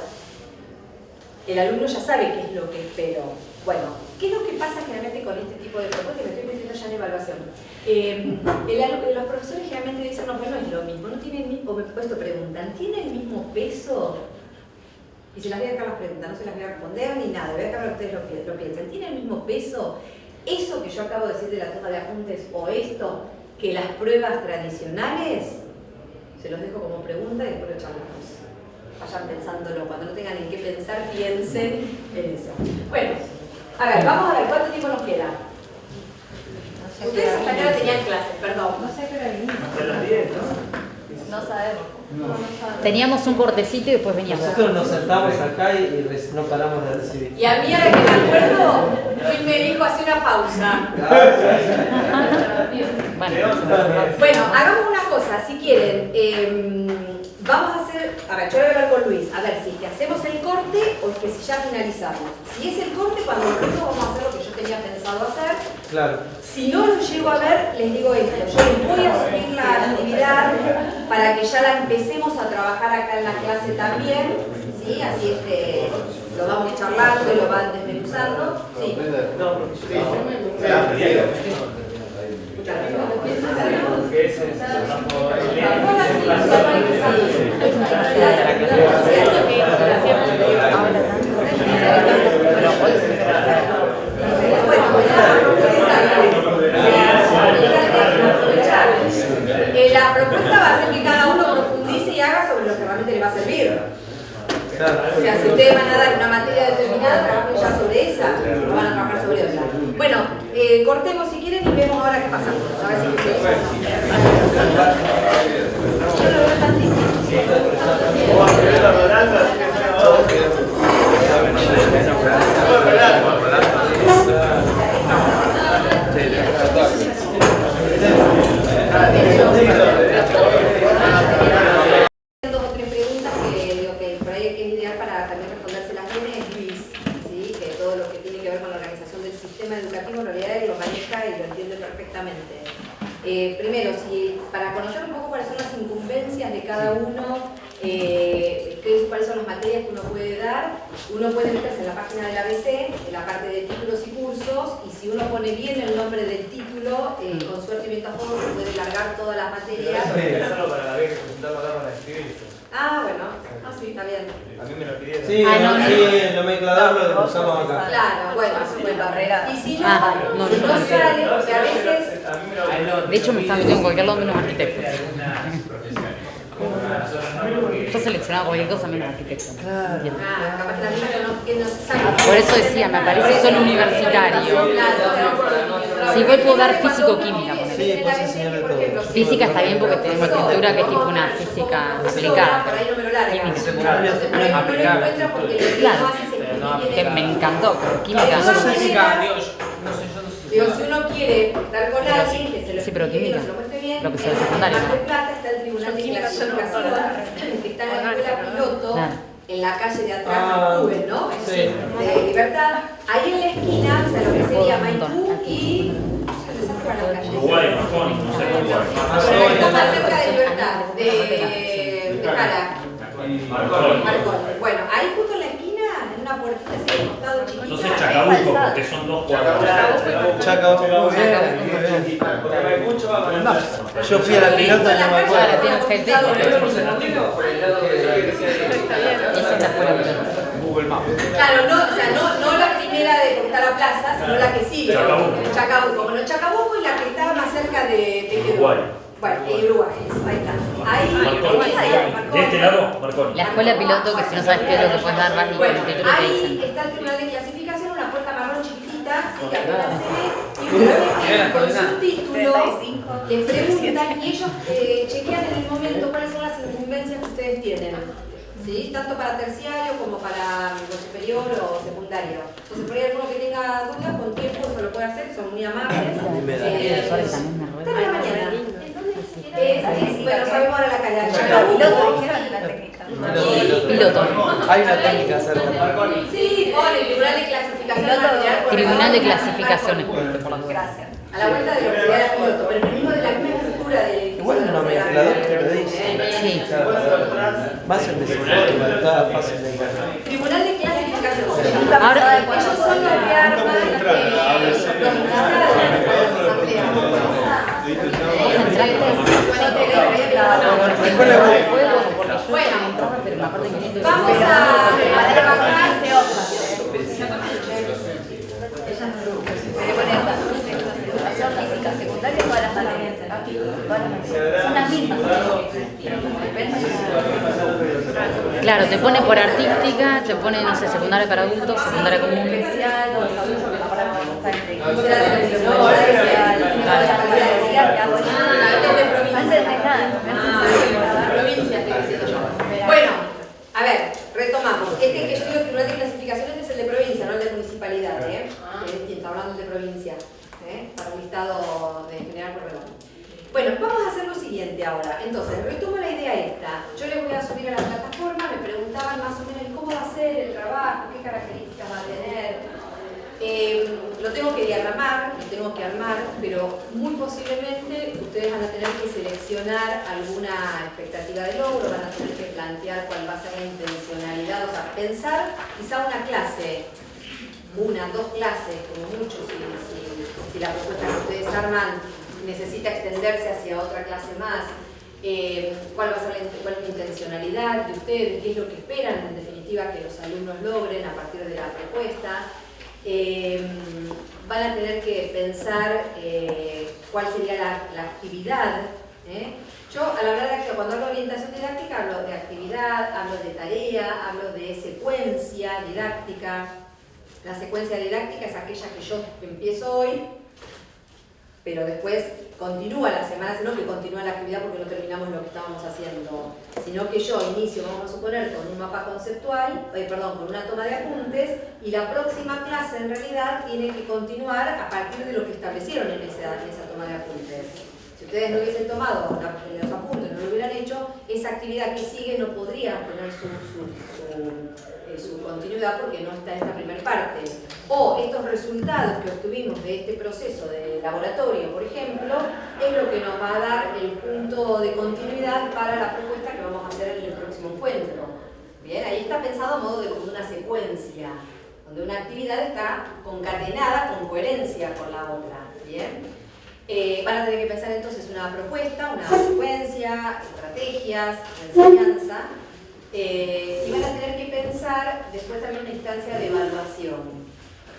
Speaker 1: El alumno ya sabe qué es lo que espero. Bueno, ¿qué es lo que pasa generalmente con este tipo de propuestas? Me estoy metiendo ya en evaluación. Los profesores generalmente dicen, no, pero no es lo mismo, no tiene el mismo, esto preguntan, ¿tiene el mismo peso? Y se las voy a dejar las preguntas, no se las voy a responder ni nada, voy a dejar que ustedes lo piensen. ¿Tiene el mismo peso eso que yo acabo de decir de la toma de apuntes o esto que las pruebas tradicionales? Se los dejo como pregunta y después lo charlamos. Vayan pensándolo, cuando no tengan en qué pensar, piensen en eso. Bueno, a ver, vamos a ver cuánto tiempo nos queda. Ustedes hasta ahora tenían clases, perdón.
Speaker 3: No sé qué hora vinimos.
Speaker 8: Hasta las 10, ¿no?
Speaker 3: No sabemos. No sabemos.
Speaker 7: Teníamos un cortecito y después veníamos.
Speaker 4: Nosotros nos sentamos acá y no paramos de recibir.
Speaker 1: Y a mí, ahora que me acuerdo, Luis me dijo hacer una pausa.
Speaker 7: Bueno,
Speaker 1: Bueno, hagamos una cosa, si quieren, vamos a hacer, a ver, yo voy a hablar con Luis, a ver si es que hacemos el corte o es que si ya finalizamos. Si es el corte, cuando volvemos vamos a hacer lo que yo tenía pensado hacer.
Speaker 4: Claro.
Speaker 1: Si no lo llego a ver, les digo esto, yo les voy a subir la actividad para que ya la empecemos a trabajar acá en la clase también, ¿sí? Así lo vamos charlando y lo van desmenuzando. Sí. La propuesta va a ser que cada uno profundice y haga sobre lo que realmente le va a servir. O sea, si ustedes van a dar una materia determinada, trabajen ya sobre esa, no van a trabajar sobre otra. Bueno, cortemos si quieren y vemos ahora qué pasa. A ver si yo lo veo tan difícil. Dos o tres preguntas que digo que por ahí es ideal para también respondérselas bien es Luis, ¿sí? Que todo lo que tiene que ver con la organización del sistema educativo en realidad él lo maneja y lo entiende perfectamente. Primero, para conocer un poco cuáles son las incumbencias de cada uno, cuáles son las materias que uno puede dar, uno puede meterse en la página del ABC, en la parte de títulos y cursos, y si uno pone bien el nombre del título, con suerte y viento a favor, se puede largar todas las materias.
Speaker 2: Para la vez que presentarlo acá para escribir.
Speaker 1: Ah, bueno, sí, está bien.
Speaker 2: A mí me lo pidieron.
Speaker 4: Sí, sí, el nomenclador lo usamos acá.
Speaker 1: Claro, bueno, y si no,
Speaker 7: no,
Speaker 1: si no
Speaker 7: no,
Speaker 1: sale, porque a veces...
Speaker 7: De hecho, me está metiendo en cualquier lado menos arquitecto. Yo seleccionaba cualquier cosa menos arquitecto.
Speaker 1: capaz que la misma que no se sabe.
Speaker 7: Por eso decía, me parece solo universitario. Sí, igual puedo dar físico-química.
Speaker 4: Sí, puedes enseñar de todo.
Speaker 7: Física está bien porque tenemos escritura que es tipo una física aplicada.
Speaker 1: Por ahí no me lo larga.
Speaker 7: Química.
Speaker 1: Entonces, por ahí no lo encuentra porque lo que
Speaker 7: Claro.
Speaker 1: no hace es el
Speaker 7: Que me encantó, pero química.
Speaker 1: Digo, si uno quiere estar con alguien que se lo
Speaker 7: Sí, pero
Speaker 1: explique bien,
Speaker 7: química.
Speaker 1: se lo muestre bien,
Speaker 7: Lo que sea
Speaker 1: en
Speaker 7: de secundaria,
Speaker 1: Mar del
Speaker 7: ¿no?
Speaker 1: Plata está el Tribunal de Clasificación, que está en la escuela piloto,
Speaker 7: Claro.
Speaker 1: en la calle de atrás de Cuben, ¿no?
Speaker 4: Sí.
Speaker 1: De Libertad. Ahí en la esquina, o sea, lo que sería Maipú y... ¿se sabe cuál es la calle?
Speaker 8: Uruguay, Marconi, no sé
Speaker 1: Pero está más cerca de Libertad, de Jara. Marconi. Bueno, ahí justo en la esquina, en una puertita así de costado chiquita.
Speaker 8: Entonces Chacabuco, porque son dos cuadros.
Speaker 4: Chaca, muy bien. Yo fui a la pilota y no me
Speaker 7: Claro,
Speaker 4: acuerdo.
Speaker 7: tiene gente. Esa es la escuela piloto.
Speaker 9: Google Maps.
Speaker 1: Claro, no, o sea, no la primera de porque está la plaza, sino la que sigue. Chacabuco. Bueno, Chacabuco y la que está más cerca de
Speaker 8: Uruguay.
Speaker 1: Bueno, Uruguay, ahí está. Ahí,
Speaker 8: De este lado, Marconi.
Speaker 7: La escuela piloto, que si no sabes qué es lo que puedes dar, vas y con
Speaker 1: bueno,
Speaker 7: el título te
Speaker 1: ahí
Speaker 7: dicen.
Speaker 1: está el tribunal de clasificación, una puerta marrón chiquitita, sí, que apenas se ve, y uno con su título les preguntan y ellos chequean en el momento cuáles son las incumbencias que ustedes tienen. ¿Sí? Tanto para terciario como para lo superior o secundario. Entonces, por ahí alguno que tenga dudas, con tiempo se lo puede hacer, son muy amables. Está en la mañana. Bueno, sabemos ahora la calle.
Speaker 7: Piloto.
Speaker 4: Hay una técnica cerca.
Speaker 1: Sí, pone Tribunal de Clasificación.
Speaker 7: Tribunal de Clasificaciones.
Speaker 1: Gracias. A la vuelta de lo que sería piloto, pero el mismo de la misma estructura del edificio.
Speaker 4: Igual el nomenclador te lo dice.
Speaker 7: Sí.
Speaker 4: Más específico, está fácil de encontrar.
Speaker 1: Tribunal de Clasificación.
Speaker 7: Ahora,
Speaker 1: Ellos son los que arman los juzgados de las asambleas. Bueno, vamos a trabajar.
Speaker 3: Física secundaria, todas las materias. Son las mismas.
Speaker 7: claro, te pone por artística, te pone, no sé, secundaria para adultos, secundaria común.
Speaker 1: Bueno, a ver, retomamos. Este que yo digo Tribunal de Clasificaciones es el de provincia, no el de municipalidad, ¿eh? Es distinto, hablando de provincia, para un listado de general Corredor. Bueno, vamos a hacer lo siguiente ahora. Entonces, retomo la idea esta. Yo les voy a subir a la plataforma, me preguntaban más o menos cómo va a ser el trabajo, qué características va a tener. Lo tengo que diagramar, lo tengo que armar, pero muy posiblemente ustedes van a tener que seleccionar alguna expectativa de logro, van a tener que plantear cuál va a ser la intencionalidad, o sea, pensar quizá una clase, una, dos clases, como mucho, si la propuesta que ustedes arman necesita extenderse hacia otra clase más, cuál va a ser cuál es la intencionalidad de ustedes, qué es lo que esperan en definitiva que los alumnos logren a partir de la propuesta. Van a tener que pensar cuál sería la actividad. Yo a la verdad que cuando hablo de orientación didáctica hablo de actividad, hablo de tarea, hablo de secuencia didáctica. La secuencia didáctica es aquella que yo empiezo hoy, pero después continúa la semana, no que continúa la actividad porque no terminamos lo que estábamos haciendo, sino que yo inicio, vamos a suponer, con un mapa conceptual, con una toma de apuntes, y la próxima clase en realidad tiene que continuar a partir de lo que establecieron en esa toma de apuntes. Si ustedes no hubiesen tomado los apuntes, no lo hubieran hecho, esa actividad que sigue no podría tener su continuidad porque no está en esta primera parte. O estos resultados que obtuvimos de este proceso de laboratorio, por ejemplo, es lo que nos va a dar el punto de continuidad para la propuesta que vamos a hacer en el próximo encuentro. Bien, ahí está pensado a modo de una secuencia, donde una actividad está concatenada con coherencia con la otra. Bien. Van a tener que pensar entonces una propuesta, una secuencia, estrategias, una enseñanza. Y van a tener que pensar después también una instancia de evaluación.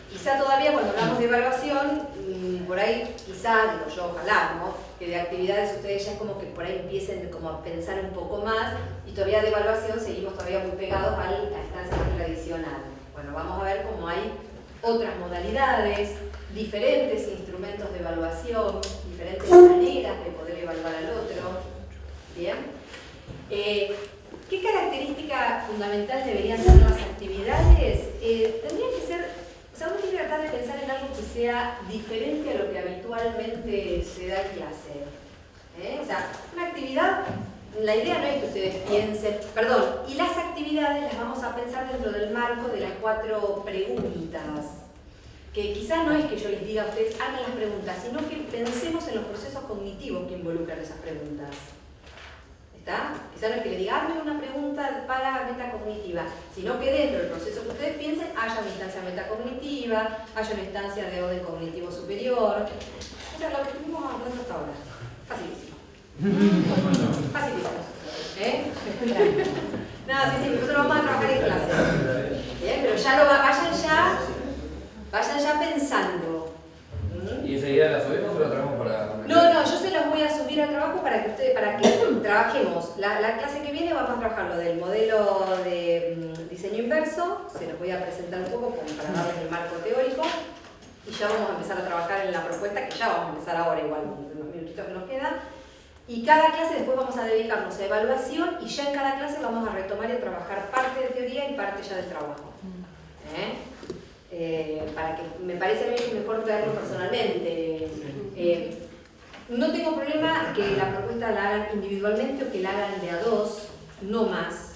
Speaker 1: Quizá todavía cuando hablamos de evaluación, por ahí quizá, digo yo, ojalá, ¿no? Que de actividades ustedes ya es como que por ahí empiecen como a pensar un poco más, y todavía de evaluación seguimos todavía muy pegados a la instancia más tradicional. Bueno, vamos a ver cómo hay otras modalidades, diferentes instrumentos de evaluación, diferentes maneras de poder evaluar al otro. Bien. ¿Qué característica fundamental deberían tener las actividades? Tendrían que ser, o sea, uno tiene que tratar de pensar en algo que sea diferente a lo que habitualmente se da en clase. O sea, una actividad, la idea no es que ustedes piensen, y las actividades las vamos a pensar dentro del marco de las 4 preguntas. Que quizás no es que yo les diga a ustedes, hagan las preguntas, sino que pensemos en los procesos cognitivos que involucran esas preguntas. ¿Está? Quizás no es que le diga, hazme una pregunta para metacognitiva, sino que dentro del proceso que ustedes piensen haya una instancia metacognitiva, haya una instancia de orden cognitivo superior. O sea, lo que estuvimos hablando hasta ahora. Facilísimo. Facilísimo. Nada, sí, nosotros vamos a trabajar en clase. Bien, pero ya vayan ya pensando.
Speaker 10: ¿Y enseguida la subimos o la traemos para...?
Speaker 1: No, yo se los voy a subir al trabajo para que trabajemos. La clase que viene vamos a trabajar lo del modelo de diseño inverso, se los voy a presentar un poco como para darles el marco teórico, y ya vamos a empezar a trabajar en la propuesta, que ya vamos a empezar ahora igual, en los minutitos que nos quedan. Y cada clase después vamos a dedicarnos a evaluación, y ya en cada clase vamos a retomar y a trabajar parte de teoría y parte ya del trabajo. Para que me parece a mí que mejor traerlo personalmente. No tengo problema que la propuesta la hagan individualmente o que la hagan de a 2, no más.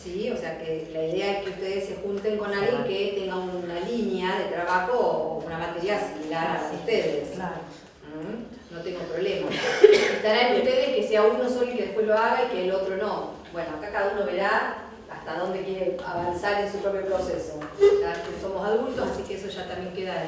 Speaker 1: ¿Sí? O sea que la idea es que ustedes se junten con alguien que tenga una línea de trabajo o una materia similar a ustedes. No tengo problema. Estará en ustedes que sea uno solo y que después lo haga y que el otro no. Bueno, acá cada uno verá hasta dónde quiere avanzar en su propio proceso. Ya que somos adultos, así que eso ya también queda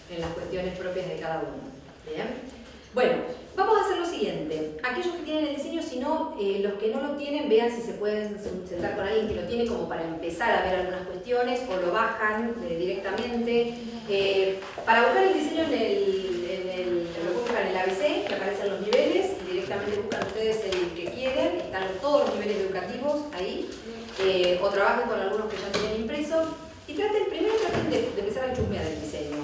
Speaker 1: en las cuestiones propias de cada uno. ¿Bien? Bueno, vamos a hacer lo siguiente. Aquellos que tienen el diseño, si no, los que no lo tienen, vean si se pueden sentar con alguien que lo tiene como para empezar a ver algunas cuestiones, o lo bajan directamente. Para buscar el diseño lo buscan en el ABC, que aparecen los niveles, y directamente buscan ustedes el que quieren, están todos los niveles educativos ahí. O trabajen con algunos que ya tienen impreso, y primero traten de empezar a chusmear el diseño,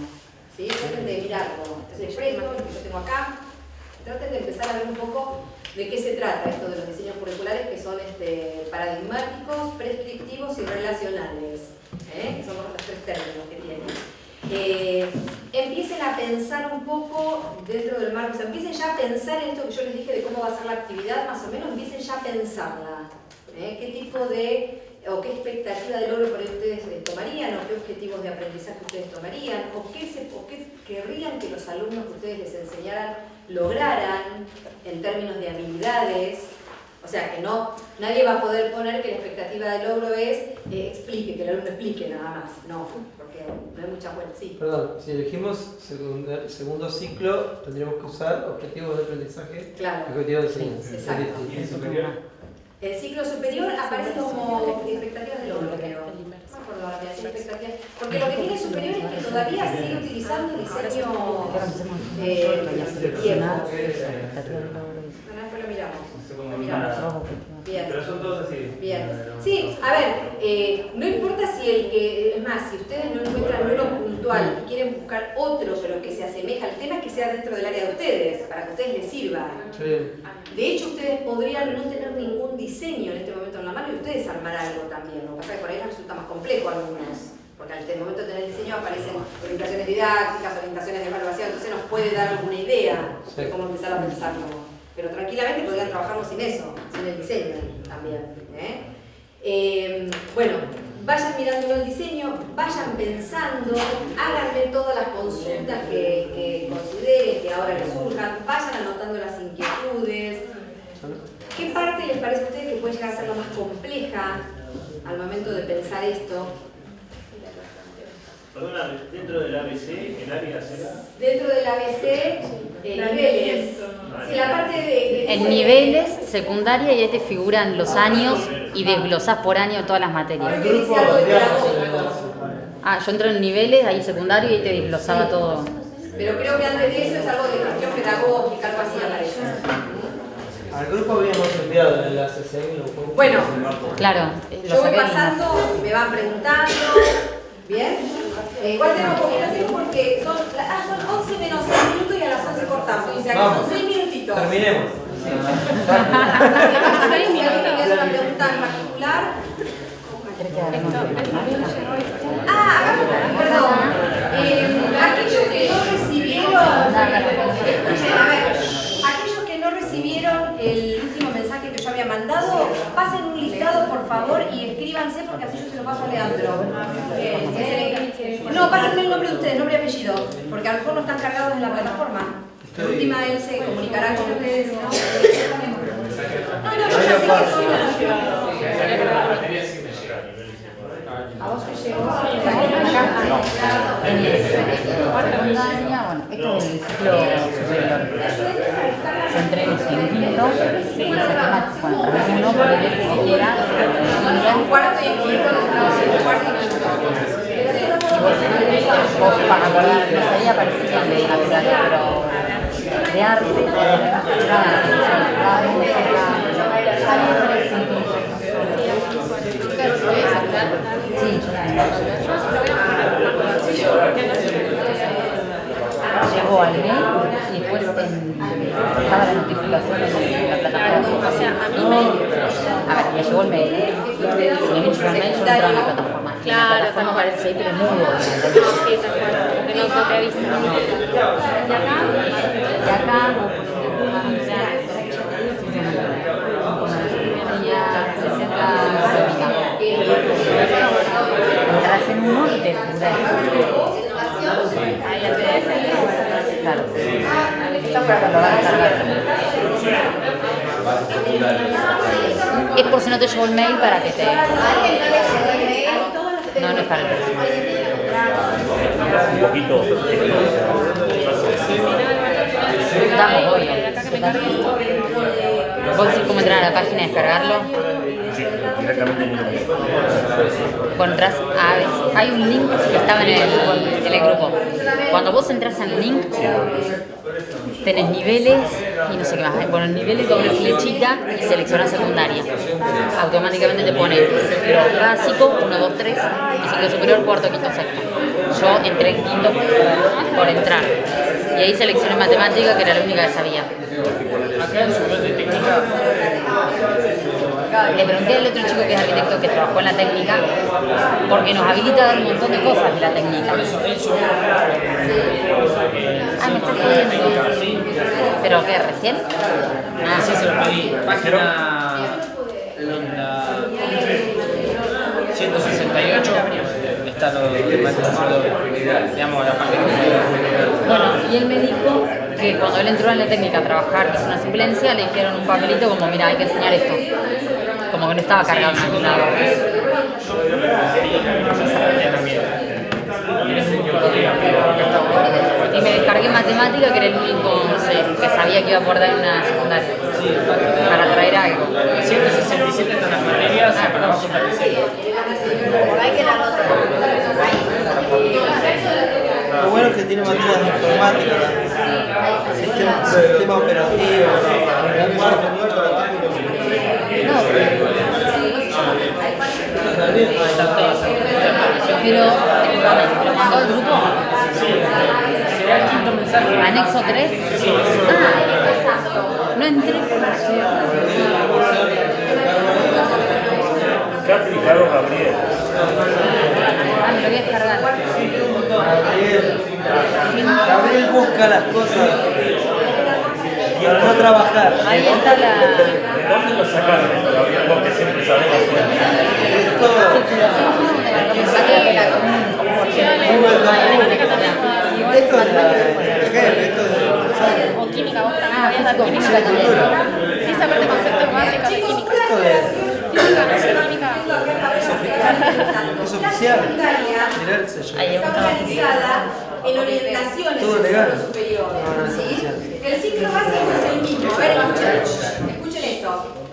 Speaker 1: ¿sí? Traten de mirarlo, es el impreso, el que yo tengo acá, traten de empezar a ver un poco de qué se trata esto de los diseños curriculares, que son paradigmáticos, prescriptivos y relacionales, que son los 3 términos que tienen. empiecen a pensar un poco dentro del marco, o sea, empiecen ya a pensar en esto que yo les dije de cómo va a ser la actividad, más o menos, empiecen ya a pensarla. ¿Qué tipo de, o qué expectativa de logro por ahí ustedes tomarían, o qué objetivos de aprendizaje ustedes tomarían, o qué querrían que los alumnos que ustedes les enseñaran lograran en términos de habilidades? O sea, que nadie va a poder poner que la expectativa de logro es explique, que el alumno explique nada más. No, porque no hay mucha vuelta. Sí.
Speaker 4: Perdón, si elegimos segundo ciclo, tendríamos que usar objetivos de aprendizaje
Speaker 1: Claro.
Speaker 4: y objetivos de enseñanza.
Speaker 1: Exacto.
Speaker 2: ¿Y en superior?
Speaker 1: El ciclo superior aparece como expectativas de logro, creo. No me acuerdo ahora, pero sí, expectativas. Porque lo que tiene superior es que todavía sigue utilizando diseño de tiempo. Bueno, después lo miramos. Lo miramos. Bien.
Speaker 2: Pero son todos así.
Speaker 1: Bien. Sí, a ver, no importa si el que, es más, si ustedes no encuentran uno puntual y quieren buscar otro, pero que se asemeja al tema, es que sea dentro del área de ustedes, para que a ustedes les sirva. De hecho, ustedes podrían no tener ningún diseño en este momento en la mano y ustedes armar algo también. Lo que pasa es que por ahí les resulta más complejo a algunos, porque al momento de tener el diseño aparecen orientaciones didácticas, orientaciones de evaluación, entonces nos puede dar alguna idea de cómo empezar a pensarlo. Pero tranquilamente podrían trabajarlo sin eso, sin el diseño también. Bueno, vayan mirándolo el diseño, vayan pensando, háganme todas las consultas que consideren, que ahora les surjan, vayan anotando las inquietudes. ¿Qué parte les parece a ustedes que puede llegar a ser la más compleja al momento de pensar esto?
Speaker 8: Perdona, dentro del ABC, el área será.
Speaker 1: Dentro del ABC, niveles. Sí, la parte de
Speaker 7: En niveles, secundaria, y ahí te figuran los años y desglosás por año todas las materias.
Speaker 1: que dice algo de pedagógico.
Speaker 7: Ah, yo entro en niveles, ahí secundario, y ahí te desglosaba todo.
Speaker 1: Pero creo que antes de eso es algo de cuestión pedagógica, algo así aparece.
Speaker 4: Al grupo habíamos enviado el enlace, ¿sí?
Speaker 1: Bueno,
Speaker 7: Claro,
Speaker 1: yo voy pasando, me van preguntando. ¿Bien? Igual tenemos poquito tiempo porque son 11 menos 6 minutos y a las 11 cortamos. O sea que son 6 minutitos.
Speaker 4: Terminemos.
Speaker 1: Si alguien me hace una pregunta en particular. Perdón. Aquellos que no recibieron. A ver, aquellos que no recibieron el último mensaje que yo había mandado, pasen un listado por favor y escríbanse porque así yo se lo paso a Leandro. No, pásenme el nombre de ustedes, nombre y apellido, porque a lo mejor no están cargados en la plataforma. La última él se comunicará con ustedes. No, yo ya sé que son. ¿A vos te llegó?
Speaker 7: Bueno, esto es el ciclo superior. Yo entré en quinto, y saqué más, bueno, para mí uno, porque ni siquiera
Speaker 1: En cuarto y en quinto, en cuarto y quinto.
Speaker 7: vos para acordar, no sé, aparecían de naturaleza, pero de arte, sí, llegó al mail y después estaba la notificación en la plataforma. A ver, me llegó el mail. Si me llegó el mail, yo entraba en la plataforma.
Speaker 11: Claro,
Speaker 7: la plataforma aparece ahí, pero mudo.
Speaker 11: Sí, tal cual, porque no te avisa.
Speaker 7: Y acá, entras en uno y te claro. Está para cuando vas a cargar. Es por si no te llegó el mail para que te... No, no es para el próximo.
Speaker 12: Un poquito.
Speaker 7: Estamos hoy. ¿Vos decís cómo entrar a la página y descargarlo?
Speaker 12: Sí, directamente en el grupo.
Speaker 7: Cuando entras hay un link que estaba en el grupo. Cuando vos entras en el link, tenés niveles y no sé qué más. Bueno, niveles, doble flechita y seleccionás secundaria. Automáticamente te pone lo básico, 1, 2, 3, y ciclo superior, cuarto, quinto, sexto. Yo entré en quinto por entrar. Y ahí seleccioné matemática, que era la única que sabía.
Speaker 6: Acá en su web de técnica.
Speaker 7: Le pregunté al otro chico que es arquitecto que trabajó en la técnica, porque nos habilita a dar un montón de cosas de la técnica. que recién?
Speaker 6: Sí, se lo pedí. Página 168 está lo de digamos, la parte
Speaker 7: Bueno, y él me dijo que cuando él entró en la técnica a trabajar, que hizo una suplencia, le dijeron un papelito como, mira, hay que enseñar esto. Como que no estaba cargado en ningún lado. Y me descargué matemática, que era el único, no sé, que sabía que iba a abordar en una secundaria. Para traer algo.
Speaker 6: 167 están las materias, para abajo está el
Speaker 4: Lo bueno es que tiene materias de informática, sistema operativo,
Speaker 7: Pero mandó al grupo.
Speaker 6: Será el quinto mensaje.
Speaker 7: Anexo 3. No entré.
Speaker 12: ¿Qué ha aplicado Gabriel?
Speaker 7: Me lo voy a descargar.
Speaker 4: Gabriel busca las cosas para no trabajar.
Speaker 7: Ahí está la...
Speaker 12: ¿De dónde lo sacaron, Gabriel? Porque siempre sabemos
Speaker 4: Esto es
Speaker 11: O química, vos también habías dado química también. Esa parte de conceptos básicos de química.
Speaker 4: esto es
Speaker 11: Física, no sé, química.
Speaker 4: es oficial. Mirá el sello.
Speaker 7: Ahí
Speaker 1: Está organizada en orientaciones
Speaker 4: Todo
Speaker 1: del
Speaker 4: legal.
Speaker 1: ciclo superior.
Speaker 4: No, no es
Speaker 1: ¿sí?
Speaker 4: oficial.
Speaker 1: El ciclo básico es el mismo. A ver, escuchen esto.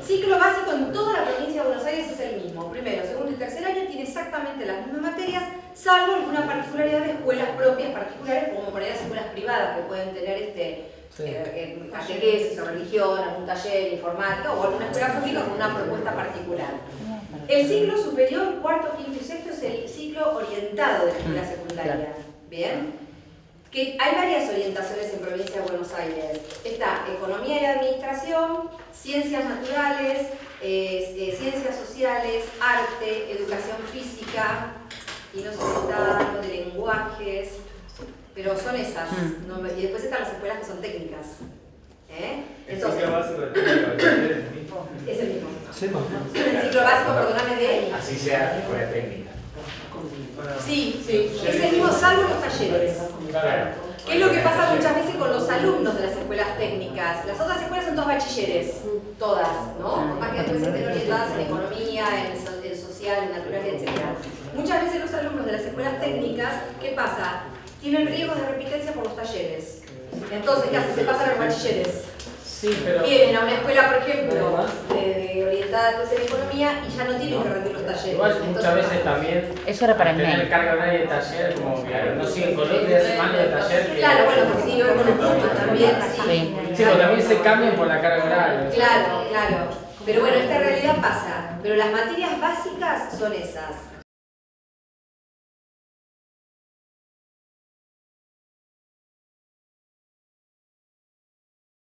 Speaker 1: Ciclo básico en toda la provincia de Buenos Aires es el mismo. Primero, segundo y tercer año tiene exactamente las mismas materias, salvo alguna particularidad de escuelas propias particulares, como por ahí las escuelas privadas que pueden tener catequesis o religión, algún taller informático o alguna escuela pública con una propuesta particular. El ciclo superior, cuarto, quinto y sexto, es el ciclo orientado de la escuela secundaria. ¿Bien? Que hay varias orientaciones en provincia de Buenos Aires. Está Economía y Administración, Ciencias Naturales, Ciencias Sociales, Arte, Educación Física, y no sé si está algo de lenguajes, pero son esas. ¿no? Y después están las escuelas que son técnicas.
Speaker 2: ¿El
Speaker 1: Entonces,
Speaker 2: ciclo básico de técnica es el mismo?
Speaker 1: es el mismo.
Speaker 4: Sí, más.
Speaker 1: El ciclo básico, perdóname, de...
Speaker 5: Así sea, escuela técnica.
Speaker 1: Sí, sí. Es el mismo salvo los talleres. ¿Qué es lo que pasa muchas veces con los alumnos de las escuelas técnicas? Las otras escuelas son todas bachilleres, todas, ¿no? Por más que después estén orientadas en economía, en social, en natural, etc. Muchas veces los alumnos de las escuelas técnicas, ¿qué pasa? Tienen riesgos de repitencia por los talleres. Entonces, ¿qué hacen? Se pasan a los bachilleres.
Speaker 6: Sí, pero...
Speaker 1: Vienen a una escuela, por ejemplo, orientada pues, en economía y ya no tienen que rendir los talleres.
Speaker 6: Igual muchas veces también
Speaker 7: Eso era para el
Speaker 6: tener
Speaker 7: mail.
Speaker 6: carga horaria de taller, como que no siguen con los días de semana de taller.
Speaker 1: Claro, bueno, porque sí, yo con los puntos también, sí.
Speaker 6: Sí, pero también se cambian por la carga horaria.
Speaker 1: Claro, claro. Pero bueno, esta realidad pasa. Pero las materias básicas son esas.